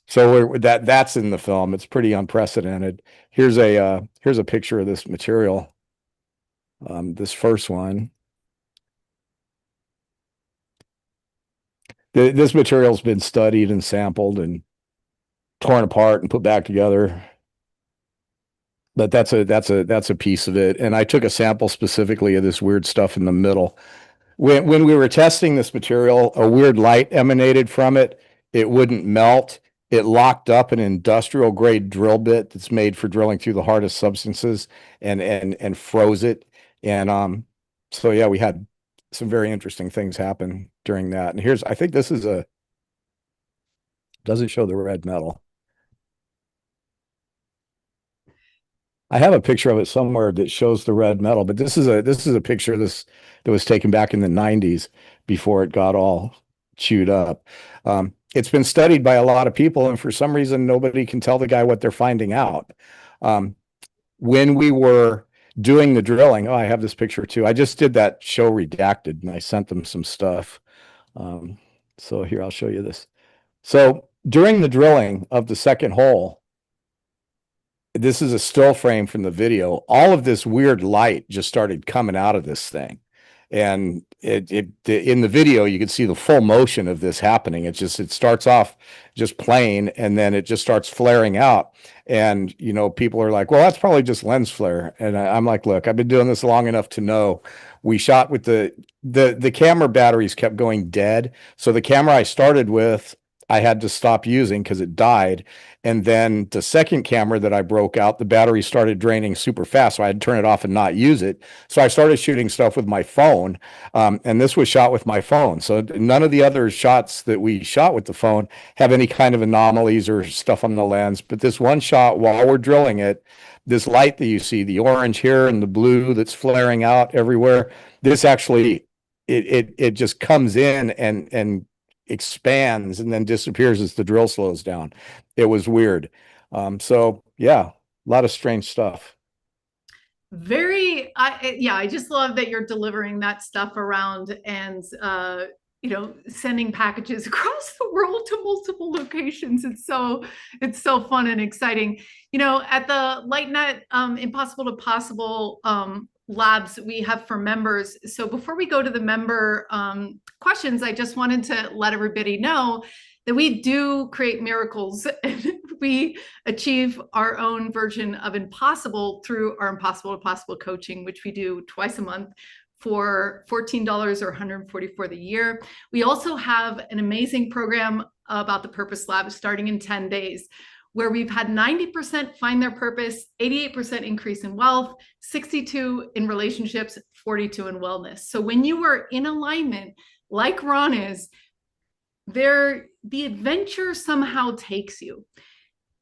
So that's in the film. It's pretty unprecedented. Here's a picture of this material. This first one. This material's been studied and sampled and torn apart and put back together. But that's a piece of it. And I took a sample specifically of this weird stuff in the middle. When we were testing this material, a weird light emanated from it. It wouldn't melt. It locked up an industrial grade drill bit that's made for drilling through the hardest substances and froze it. And so yeah, we had some very interesting things happen during that. And I think this is doesn't show the red metal. I have a picture of it somewhere that shows the red metal, but this is a picture that was taken back in the 90s before it got all chewed up. It's been studied by a lot of people, and for some reason, nobody can tell the guy what they're finding out. When we were doing the drilling, I have this picture too. I just did that show Redacted, and I sent them some stuff. So here, I'll show you this. So during the drilling of the second hole, this is a still frame from the video. All of this weird light just started coming out of this thing. And in the video, you can see the full motion of this happening. It starts off just plain, and then it just starts flaring out. And, people are like, well, that's probably just lens flare. And I'm like, look, I've been doing this long enough to know. We shot with the camera batteries kept going dead. So the camera I started with, I had to stop using because it died. And then the second camera that I broke out, the battery started draining super fast. So I had to turn it off and not use it. So I started shooting stuff with my phone. And this was shot with my phone. So none of the other shots that we shot with the phone have any kind of anomalies or stuff on the lens. But this one shot while we're drilling it, this light that you see, the orange here and the blue that's flaring out everywhere, this actually, it just comes in and expands and then disappears as the drill slows down. It was weird. So yeah, a lot of strange stuff. I just love that you're delivering that stuff around and sending packages across the world to multiple locations. It's so fun and exciting. At the LightNet Impossible to Possible labs we have for members. So before we go to the member questions, I just wanted to let everybody know that we do create miracles and we achieve our own version of impossible through our Impossible to Possible coaching, which we do twice a month for $14 or $140 for the year. We also have an amazing program about the Purpose Lab starting in 10 days, where we've had 90% find their purpose, 88% increase in wealth, 62 in relationships, 42 in wellness. So when you are in alignment, like Ron is, the adventure somehow takes you.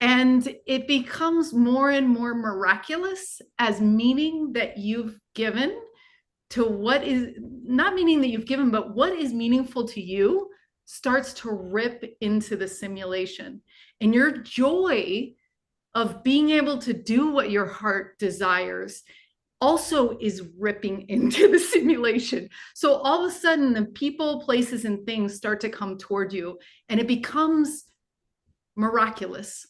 And it becomes more and more miraculous as meaning that you've given to what is, not meaning that you've given, but what is meaningful to you starts to rip into the simulation. And your joy of being able to do what your heart desires also is ripping into the simulation. So all of a sudden, the people, places, and things start to come toward you, and it becomes miraculous.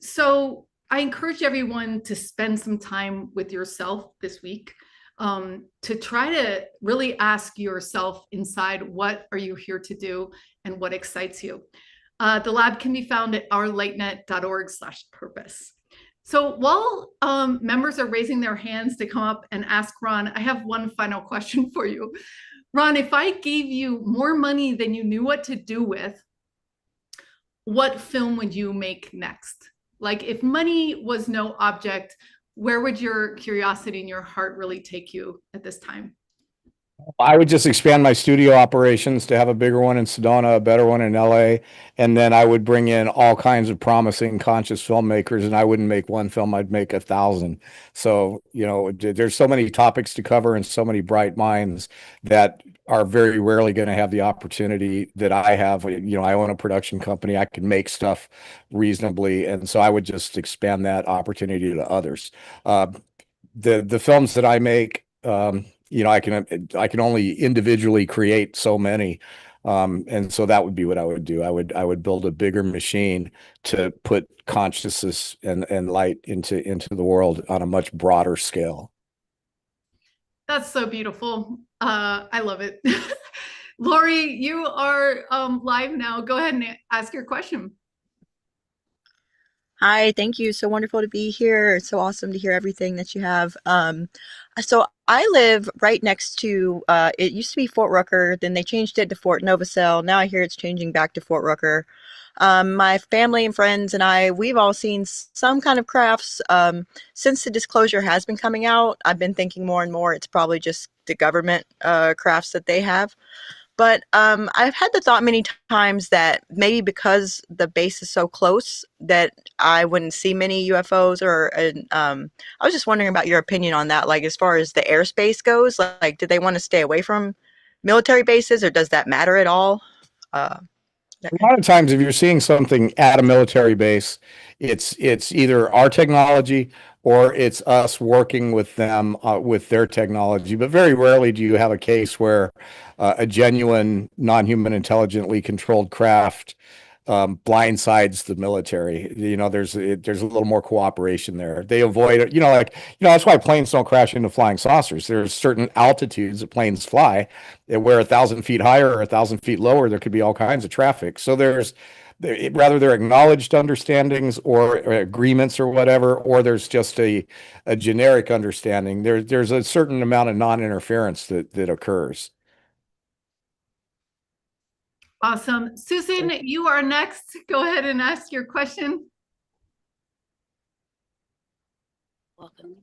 So I encourage everyone to spend some time with yourself this week, to try to really ask yourself inside, what are you here to do and what excites you? The lab can be found at ourlightnet.org/purpose. So while members are raising their hands to come up and ask Ron, I have one final question for you. Ron, if I gave you more money than you knew what to do with, what film would you make next? Like, if money was no object, where would your curiosity and your heart really take you at this time? I would just expand my studio operations to have a bigger one in Sedona, a better one in LA. And then I would bring in all kinds of promising conscious filmmakers, and I wouldn't make one film, I'd make 1,000. So, there's so many topics to cover and so many bright minds that are very rarely going to have the opportunity that I have. I own a production company. I can make stuff reasonably. And so I would just expand that opportunity to others. The films that I make, I can only individually create so many. And so that would be what I would do. I would build a bigger machine to put consciousness and light into the world on a much broader scale. That's so beautiful. I love it. Lori, you are live now. Go ahead and ask your question. Hi, thank you. So wonderful to be here. It's so awesome to hear everything that you have. So I live right next to, it used to be Fort Rucker, then they changed it to Fort Novacell. Now I hear it's changing back to Fort Rucker. My family and friends and I, we've all seen some kind of crafts. Since the disclosure has been coming out, I've been thinking more and more it's probably just the government crafts that they have. But I've had the thought many times that maybe because the base is so close that I wouldn't see many UFOs, I was just wondering about your opinion on that. Like, as far as the airspace goes, like, do they want to stay away from military bases, or does that matter at all? A lot of times, if you're seeing something at a military base, it's either our technology or it's us working with them with their technology. But very rarely do you have a case where a genuine non-human intelligently controlled craft blindsides the military. There's a little more cooperation there. They avoid it. That's why planes don't crash into flying saucers. There's certain altitudes that planes fly, where 1,000 feet higher or 1,000 feet lower, there could be all kinds of traffic. So rather they're acknowledged understandings or agreements or whatever, or there's just a generic understanding. There's a certain amount of non-interference that occurs. Awesome. Susan, you are next. Go ahead and ask your question. Welcome.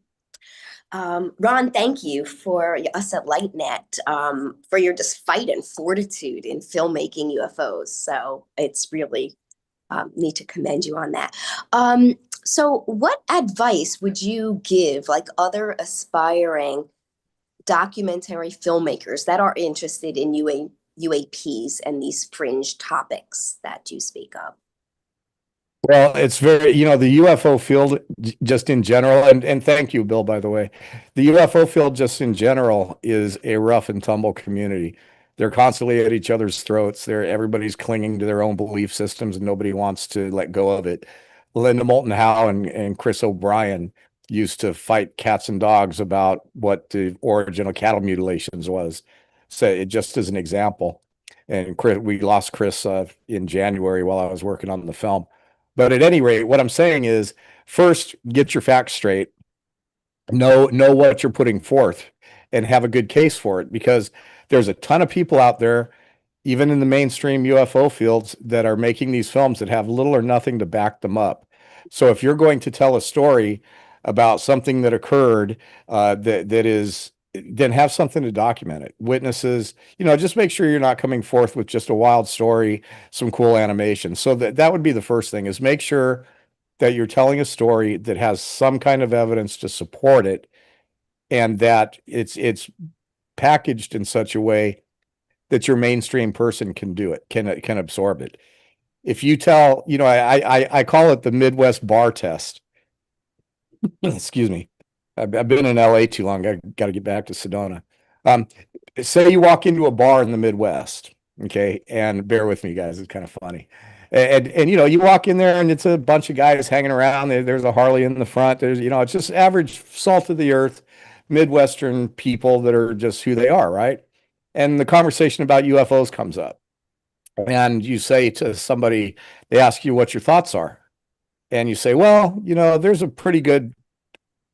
Ron, thank you for us at LightNet for your just fight and fortitude in filmmaking UFOs. So it's really need to commend you on that. So what advice would you give like other aspiring documentary filmmakers that are interested in UAPs and these fringe topics that you speak of? Well, it's very, the UFO field just in general, and thank you, Bill, by the way. The UFO field just in general is a rough and tumble community. They're constantly at each other's throats. Everybody's clinging to their own belief systems and nobody wants to let go of it. Linda Moulton Howe and Chris O'Brien used to fight cats and dogs about what the origin of cattle mutilations was. So it just as an example. And we lost Chris in January while I was working on the film. But at any rate, what I'm saying is, first, get your facts straight, know what you're putting forth, and have a good case for it, because there's a ton of people out there, even in the mainstream UFO fields, that are making these films that have little or nothing to back them up. So if you're going to tell a story about something that occurred then have something to document it. Witnesses, just make sure you're not coming forth with just a wild story, some cool animation. So that would be the first thing, is make sure that you're telling a story that has some kind of evidence to support it, and that it's packaged in such a way that your mainstream person can do it, can absorb it. If you tell, I call it the Midwest bar test. Excuse me. I've been in LA too long. I got to get back to Sedona. Say you walk into a bar in the Midwest, okay, and bear with me, guys, it's kind of funny. And you know, you walk in there and it's a bunch of guys hanging around. There's a Harley in the front. There's, you know, it's just average salt of the earth Midwestern people that are just who they are, right? And the conversation about UFOs comes up. And you say to somebody, they ask you what your thoughts are. And you say, well, you know, there's a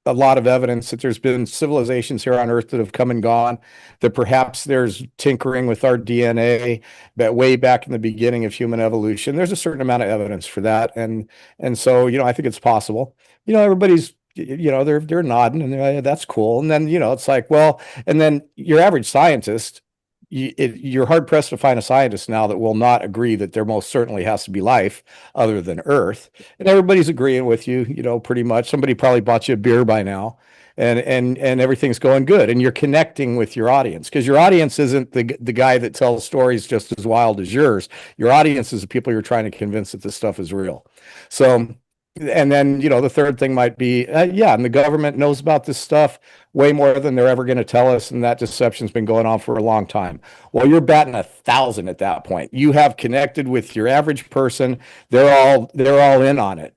lot of evidence that there's been civilizations here on Earth that have come and gone, that perhaps there's tinkering with our DNA that way back in the beginning of human evolution. There's a certain amount of evidence for that. And so, you know, I think it's possible. You know, everybody's, you know, they're nodding and they're, that's cool. And then, you know, it's like, well, and then your average scientist, you're hard pressed to find a scientist now that will not agree that there most certainly has to be life other than Earth. And everybody's agreeing with you, you know, pretty much. Somebody probably bought you a beer by now, and everything's going good. And you're connecting with your audience, because your audience isn't the guy that tells stories just as wild as yours. Your audience is the people you're trying to convince that this stuff is real. So, and then, you know, the third thing might be, yeah, and the government knows about this stuff way more than they're ever going to tell us, and that deception's been going on for a long time. Well, you're batting 1,000 at that point. You have connected with your average person. They're all in on it.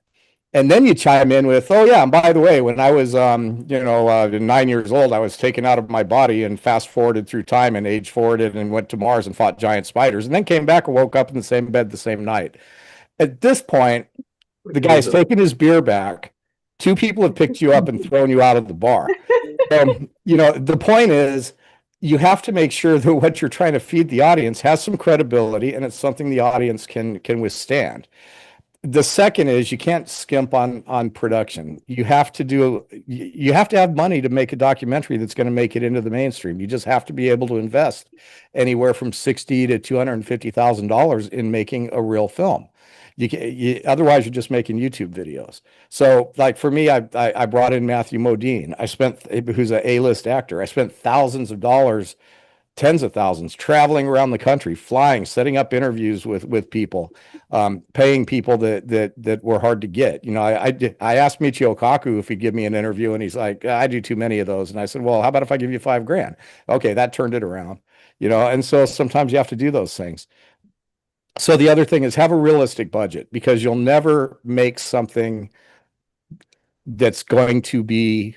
And then you chime in with, oh yeah, and by the way, when I was, 9 years old, I was taken out of my body and fast forwarded through time and age forwarded and went to Mars and fought giant spiders, and then came back and woke up in the same bed the same night. At this point, the guy's taking his beer back. Two people have picked you up and thrown you out of the bar. You know, the point is, you have to make sure that what you're trying to feed the audience has some credibility and it's something the audience can withstand. The second is, you can't skimp on production. You have to have money to make a documentary that's going to make it into the mainstream. You just have to be able to invest anywhere from $60,000 to $250,000 in making a real film. Otherwise you're just making YouTube videos. So like for me, I brought in Matthew Modine. Who's an A-list actor. I spent thousands of dollars, tens of thousands, traveling around the country, flying, setting up interviews with people, paying people that were hard to get. You know, I asked Michio Kaku if he'd give me an interview, and he's like, I do too many of those. And I said, well, how about if I give you $5,000? Okay, that turned it around. You know, and so sometimes you have to do those things. So the other thing is, have a realistic budget, because you'll never make something that's going to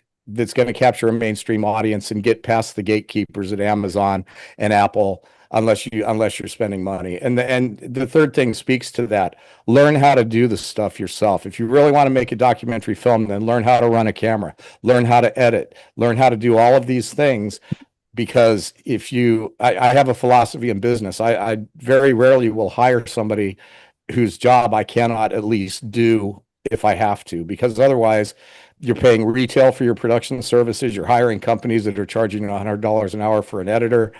capture a mainstream audience and get past the gatekeepers at Amazon and Apple unless you're spending money. And the third thing speaks to that. Learn how to do the stuff yourself. If you really want to make a documentary film, then learn how to run a camera, learn how to edit, learn how to do all of these things. Because I have a philosophy in business. I very rarely will hire somebody whose job I cannot at least do if I have to, because otherwise you're paying retail for your production services. You're hiring companies that are charging you $100 an hour for an editor.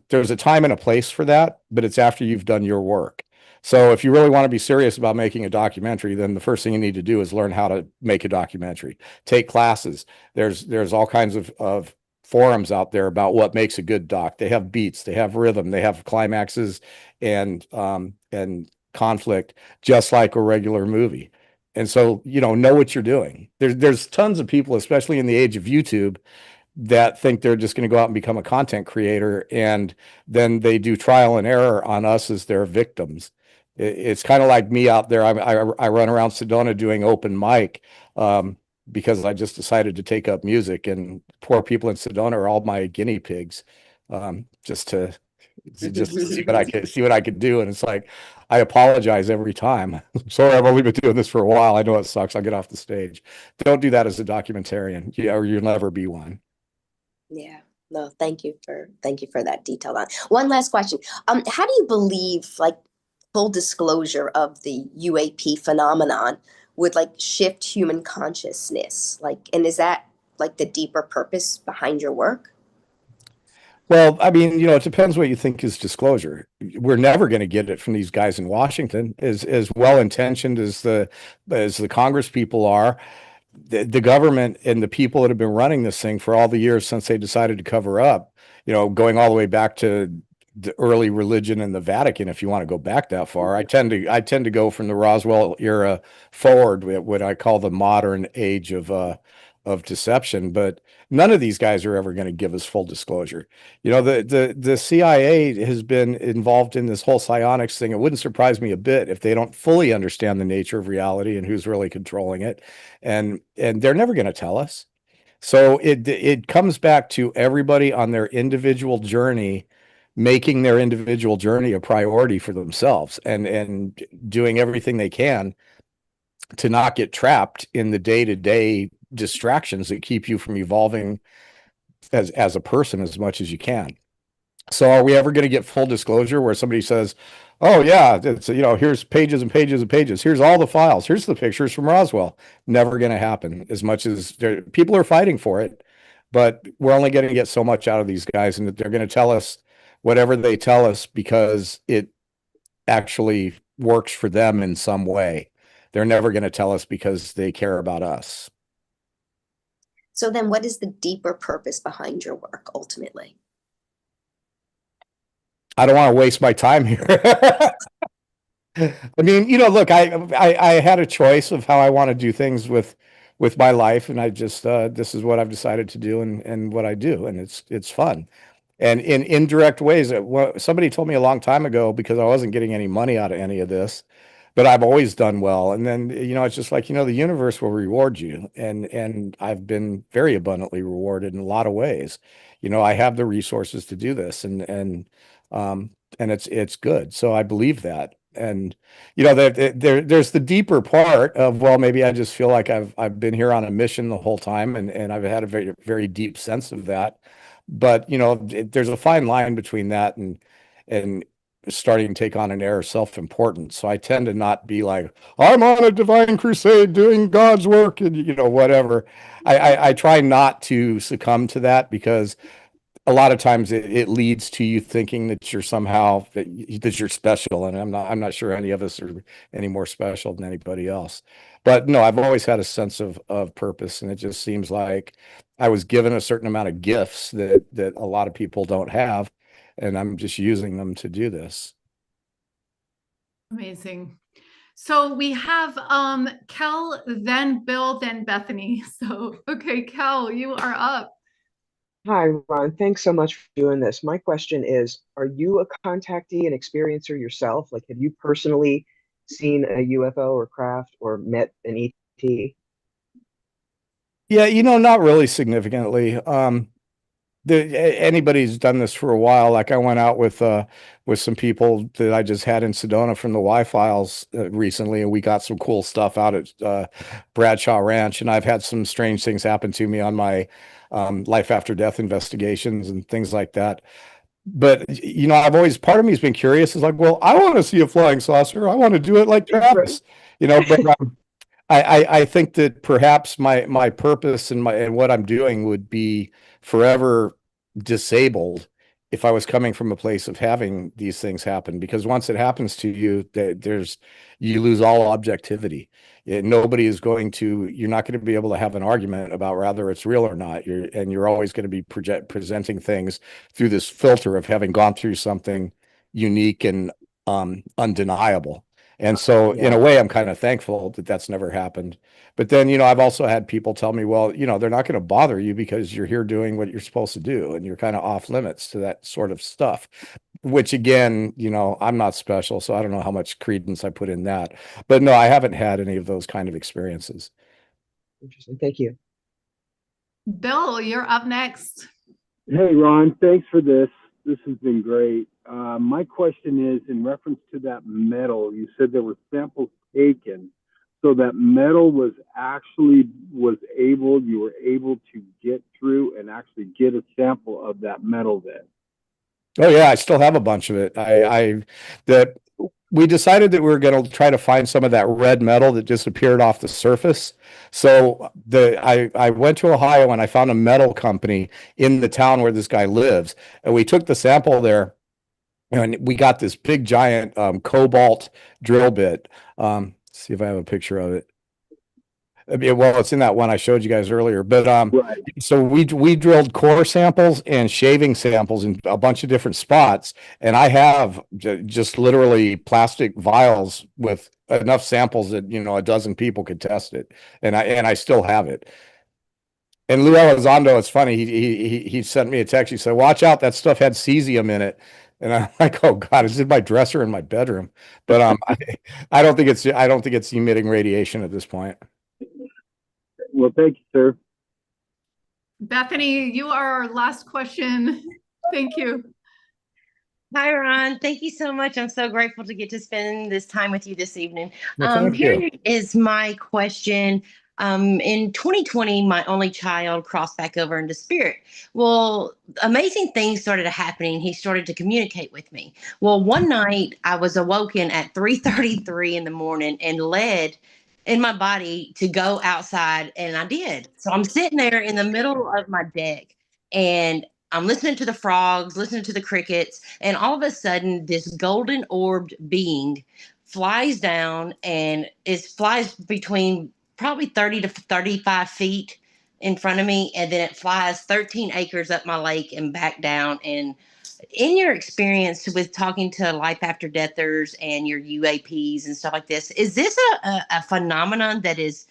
There's a time and a place for that, but it's after you've done your work. So if you really want to be serious about making a documentary, then the first thing you need to do is learn how to make a documentary. Take classes. There's all kinds of forums out there about what makes a good doc. They have beats, they have rhythm, they have climaxes and conflict, just like a regular movie. And so, you know what you're doing. There's tons of people, especially in the age of YouTube, that think they're just going to go out and become a content creator, and then they do trial and error on us as their victims. It's kind of like me out there. I run around Sedona doing open mic, because I just decided to take up music, and poor people in Sedona are all my guinea pigs, just to see what I could do. And it's like, I apologize every time. Sorry, I've only been doing this for a while. I know it sucks. I'll get off the stage. Don't do that as a documentarian, or you'll never be one. Yeah. No, thank you for that detail. One last question. How do you believe, like, full disclosure of the UAP phenomenon would shift human consciousness? And is that the deeper purpose behind your work? Well, I mean, it depends what you think is disclosure. We're never going to get it from these guys in Washington. As well intentioned as the Congress people are, the government and the people that have been running this thing for all the years since they decided to cover up, going all the way back to the early religion and the Vatican, if you want to go back that far. I tend to go from the Roswell era forward with what I call the modern age of of deception, but none of these guys are ever going to give us full disclosure. You know, the CIA has been involved in this whole psionics thing. It wouldn't surprise me a bit if they don't fully understand the nature of reality and who's really controlling it, and they're never going to tell us. So it comes back to everybody on their individual journey, making their individual journey a priority for themselves, and doing everything they can to not get trapped in the day-to-day distractions that keep you from evolving as a person as much as you can. So are we ever going to get full disclosure where somebody says, oh yeah, it's, you know, here's pages and pages and pages, here's all the files, here's the pictures from Roswell? Never going to happen, as much as people are fighting for it, but we're only going to get so much out of these guys, and they're going to tell us whatever they tell us because it actually works for them in some way. They're never going to tell us because they care about us. So then what is the deeper purpose behind your work ultimately? I don't want to waste my time here. I mean, you know, look, I had a choice of how I want to do things with my life, and I just this is what I've decided to do, and what I do, and it's fun. And in indirect ways, somebody told me a long time ago, because I wasn't getting any money out of any of this, but I've always done well. And then, you know, it's just like, you know, the universe will reward you. And I've been very abundantly rewarded in a lot of ways. You know, I have the resources to do this, and it's good. So I believe that. And, you know, there's the deeper part of, well, maybe I just feel like I've been here on a mission the whole time, and I've had a very, very deep sense of that. But, you know, there's a fine line between that and starting to take on an air of self-importance. So I tend to not be like, I'm on a divine crusade doing God's work, and, you know, whatever. I try not to succumb to that, because a lot of times it leads to you thinking that you're somehow that you're special, and I'm not sure any of us are any more special than anybody else. But no, I've always had a sense of purpose, and it just seems like I was given a certain amount of gifts that a lot of people don't have, and I'm just using them to do this. Amazing. So we have Kel, then Bill, then Bethany. So okay, Kel, you are up. Hi, Ron. Thanks so much for doing this. My question is, are you a contactee and experiencer yourself? Like, have you personally seen a UFO or craft or met an ET? Yeah, you know, not really significantly. Anybody who's done this for a while, like I went out with some people that I just had in Sedona from the Y-Files recently, and we got some cool stuff out at Bradshaw Ranch, and I've had some strange things happen to me on my life after death investigations and things like that. But, you know, I've always, part of me has been curious, is like, well, I want to see a flying saucer. I want to do it like Travis, you know, but I think that perhaps my purpose and what I'm doing would be forever disabled if I was coming from a place of having these things happen, because once it happens to you, you lose all objectivity. Nobody is going to, you're not going to be able to have an argument about whether it's real or not. You're always going to be presenting things through this filter of having gone through something unique and undeniable. And so in a way, I'm kind of thankful that that's never happened. But then, you know, I've also had people tell me, well, you know, they're not going to bother you because you're here doing what you're supposed to do, and you're kind of off limits to that sort of stuff, which again, you know, I'm not special, so I don't know how much credence I put in that. But no, I haven't had any of those kind of experiences. Interesting. Thank you. Bill, you're up next. Hey, Ron, thanks for this. This has been great. My question is in reference to that metal. You said there were samples taken, so that metal you were able to get through and actually get a sample of that metal then. Oh yeah, I still have a bunch of it. We decided that we were going to try to find some of that red metal that disappeared off the surface. So I went to Ohio, and I found a metal company in the town where this guy lives, and we took the sample there, and we got this big giant cobalt drill bit. See if I have a picture of it. Well, it's in that one I showed you guys earlier, but right. So we drilled core samples and shaving samples in a bunch of different spots, and I have just literally plastic vials with enough samples that, you know, a dozen people could test it, and I still have it. And Lou Elizondo, it's funny. He sent me a text. He said, "Watch out, that stuff had cesium in it." And I'm like, "Oh God, it's in my dresser in my bedroom." But I don't think it's emitting radiation at this point. Well, thank you, sir. Bethany, you are our last question. Thank you. Hi, Ron. Thank you so much. I'm so grateful to get to spend this time with you this evening. Well, thank Here you. is my question. In 2020, my only child crossed back over into spirit. Well, amazing things started happening. He started to communicate with me. Well, one night I was awoken at 3:33 in the morning and led in my body to go outside, and I did. So I'm sitting there in the middle of my deck, and I'm listening to the frogs, listening to the crickets, and all of a sudden, this golden orbed being flies down and flies between probably 30 to 35 feet in front of me, and then it flies 13 acres up my lake and back down. And in your experience with talking to life after deathers and your UAPs and stuff like this, is this a phenomenon that is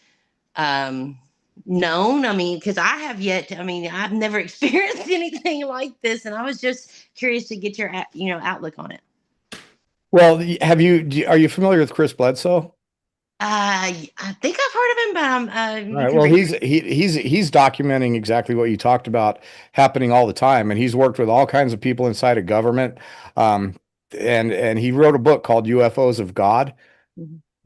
known? I mean, because I have yet to, I mean, I've never experienced anything like this, and I was just curious to get your outlook on it. Well, are you familiar with Chris Bledsoe? I think I've heard of him, but All right. Well, he's documenting exactly what you talked about happening all the time, and he's worked with all kinds of people inside of government. And he wrote a book called UFOs of God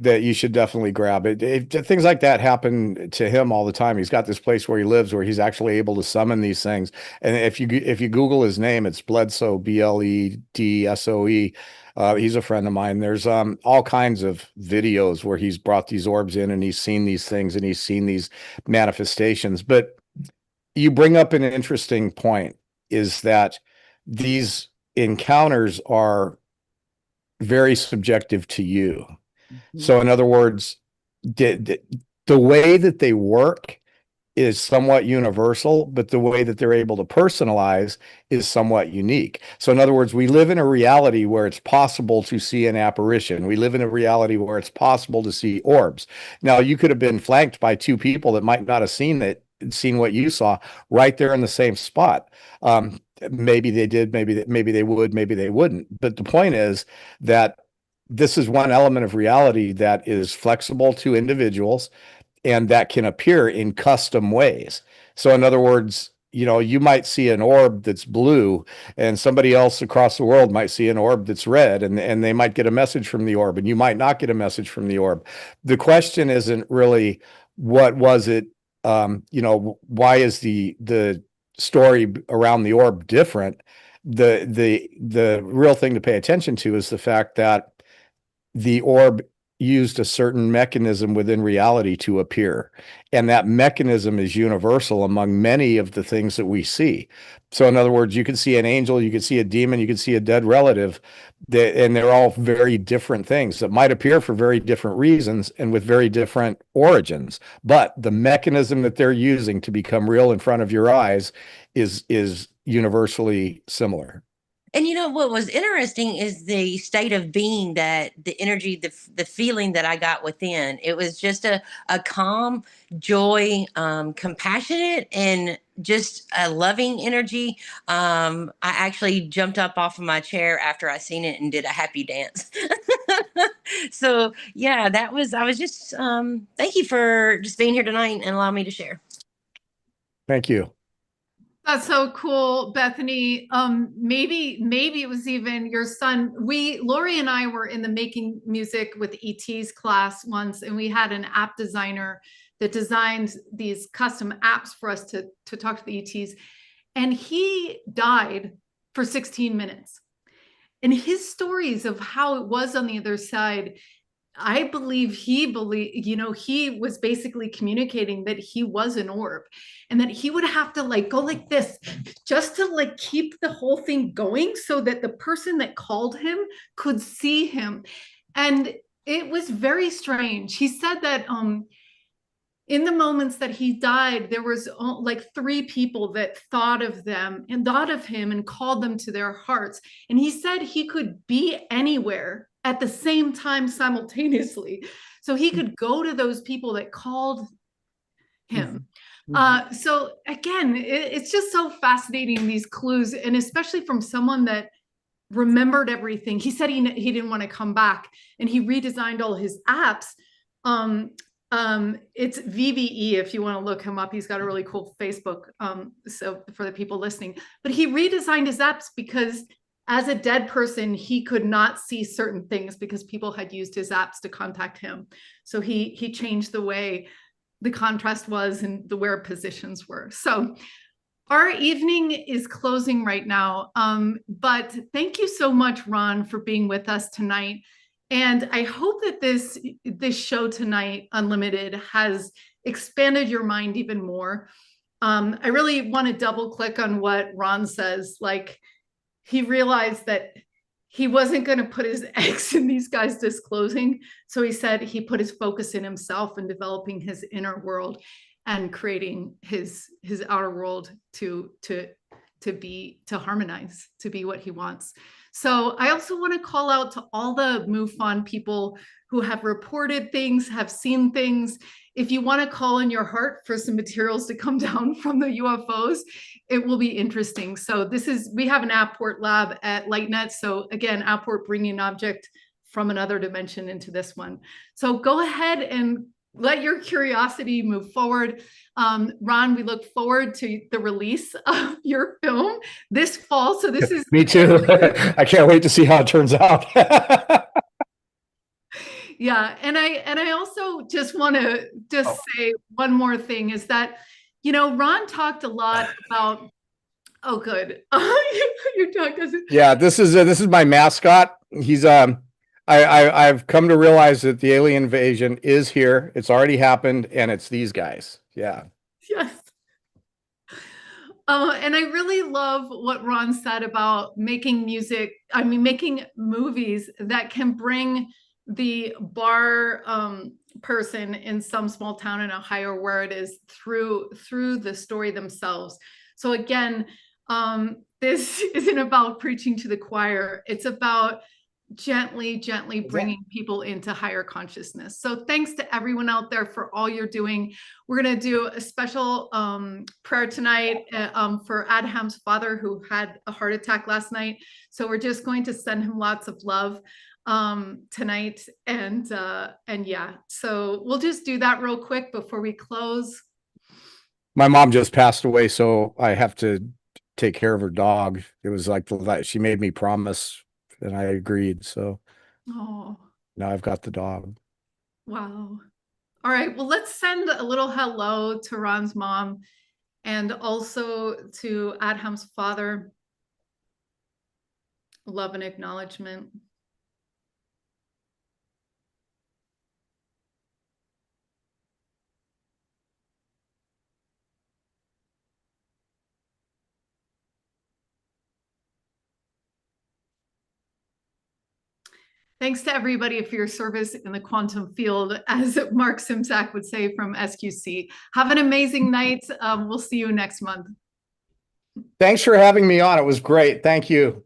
that you should definitely grab. Things like that happen to him all the time. He's got this place where he lives where he's actually able to summon these things. And if you Google his name, it's Bledsoe, Bledsoe. He's a friend of mine. There's all kinds of videos where he's brought these orbs in and he's seen these things and he's seen these manifestations. But you bring up an interesting point, is that these encounters are very subjective to you. So in other words, the way that they work is somewhat universal, but the way that they're able to personalize is somewhat unique. So in other words, we live in a reality where it's possible to see an apparition. We live in a reality where it's possible to see orbs. Now, you could have been flanked by two people that might not have seen what you saw right there in the same spot. Maybe they did, maybe they would, maybe they wouldn't. But the point is that this is one element of reality that is flexible to individuals and that can appear in custom ways. So in other words, you might see an orb that's blue and somebody else across the world might see an orb that's red, and they might get a message from the orb and you might not get a message from the orb. The question isn't really what was it, why is the story around the orb different? The real thing to pay attention to is the fact that the orb used a certain mechanism within reality to appear. And that mechanism is universal among many of the things that we see. So in other words, you can see an angel, you can see a demon, you can see a dead relative, and they're all very different things that might appear for very different reasons and with very different origins. But the mechanism that they're using to become real in front of your eyes is universally similar. And what was interesting is the state of being, that the energy, the feeling that I got within. It was just a calm, joy, compassionate, and just a loving energy. I actually jumped up off of my chair after I seen it and did a happy dance. So yeah, I was just thank you for just being here tonight and allowing me to share. Thank you. That's so cool, Bethany. Maybe it was even your son. Lori and I were in the making music with ET's class once, and we had an app designer that designed these custom apps for us to talk to the ETs. And he died for 16 minutes. And his stories of how it was on the other side, I believe he was basically communicating that he was an orb and that he would have to go like this just to keep the whole thing going so that the person that called him could see him. And it was very strange. He said that in the moments that he died, there was 3 people that thought of them and thought of him and called them to their hearts. And he said he could be anywhere at the same time simultaneously. So he could go to those people that called him. So again, it's just so fascinating, these clues, and especially from someone that remembered everything. He said he didn't want to come back, and he redesigned all his apps. It's VVE if you want to look him up. He's got a really cool Facebook. So for the people listening, but he redesigned his apps because as a dead person, he could not see certain things because people had used his apps to contact him. So he changed the way the contrast was and where positions were. So our evening is closing right now. But thank you so much, Ron, for being with us tonight. And I hope that this show tonight, Unlimited, has expanded your mind even more. I really want to double click on what Ron says. Like, he realized that he wasn't going to put his eggs in these guys disclosing. So he said he put his focus in himself and developing his inner world and creating his outer world to harmonize, to be what he wants. So I also want to call out to all the MUFON people who have reported things, have seen things. If you want to call in your heart for some materials to come down from the UFOs, it will be interesting. So we have an Apport lab at LightNet. So again, Apport bringing an object from another dimension into this one. So go ahead and let your curiosity move forward. Ron, we look forward to the release of your film this fall. So this is me too. I can't wait to see how it turns out. Yeah, and I also just want to say one more thing is that, Ron talked a lot about. Oh, good. Your dog doesn't. Yeah, this is my mascot. He's I've come to realize that the alien invasion is here. It's already happened, and it's these guys. Yeah. Yes. And I really love what Ron said about making music. I mean, making movies that can bring the bar person in some small town in Ohio, where it is, through the story themselves. So again, this isn't about preaching to the choir. It's about gently bringing people into higher consciousness. So thanks to everyone out there for all you're doing. We're going to do a special prayer tonight for Adham's father, who had a heart attack last night. So we're just going to send him lots of love tonight. And yeah, so we'll just do that real quick before we close. My mom just passed away, so I have to take care of her dog. It was like she made me promise, and I agreed. So now I've got the dog. Wow. All right. Well, let's send a little hello to Ron's mom and also to Adham's father. Love and acknowledgement. Thanks to everybody for your service in the quantum field, as Mark Simsak would say from SQC. Have an amazing night. We'll see you next month. Thanks for having me on. It was great. Thank you.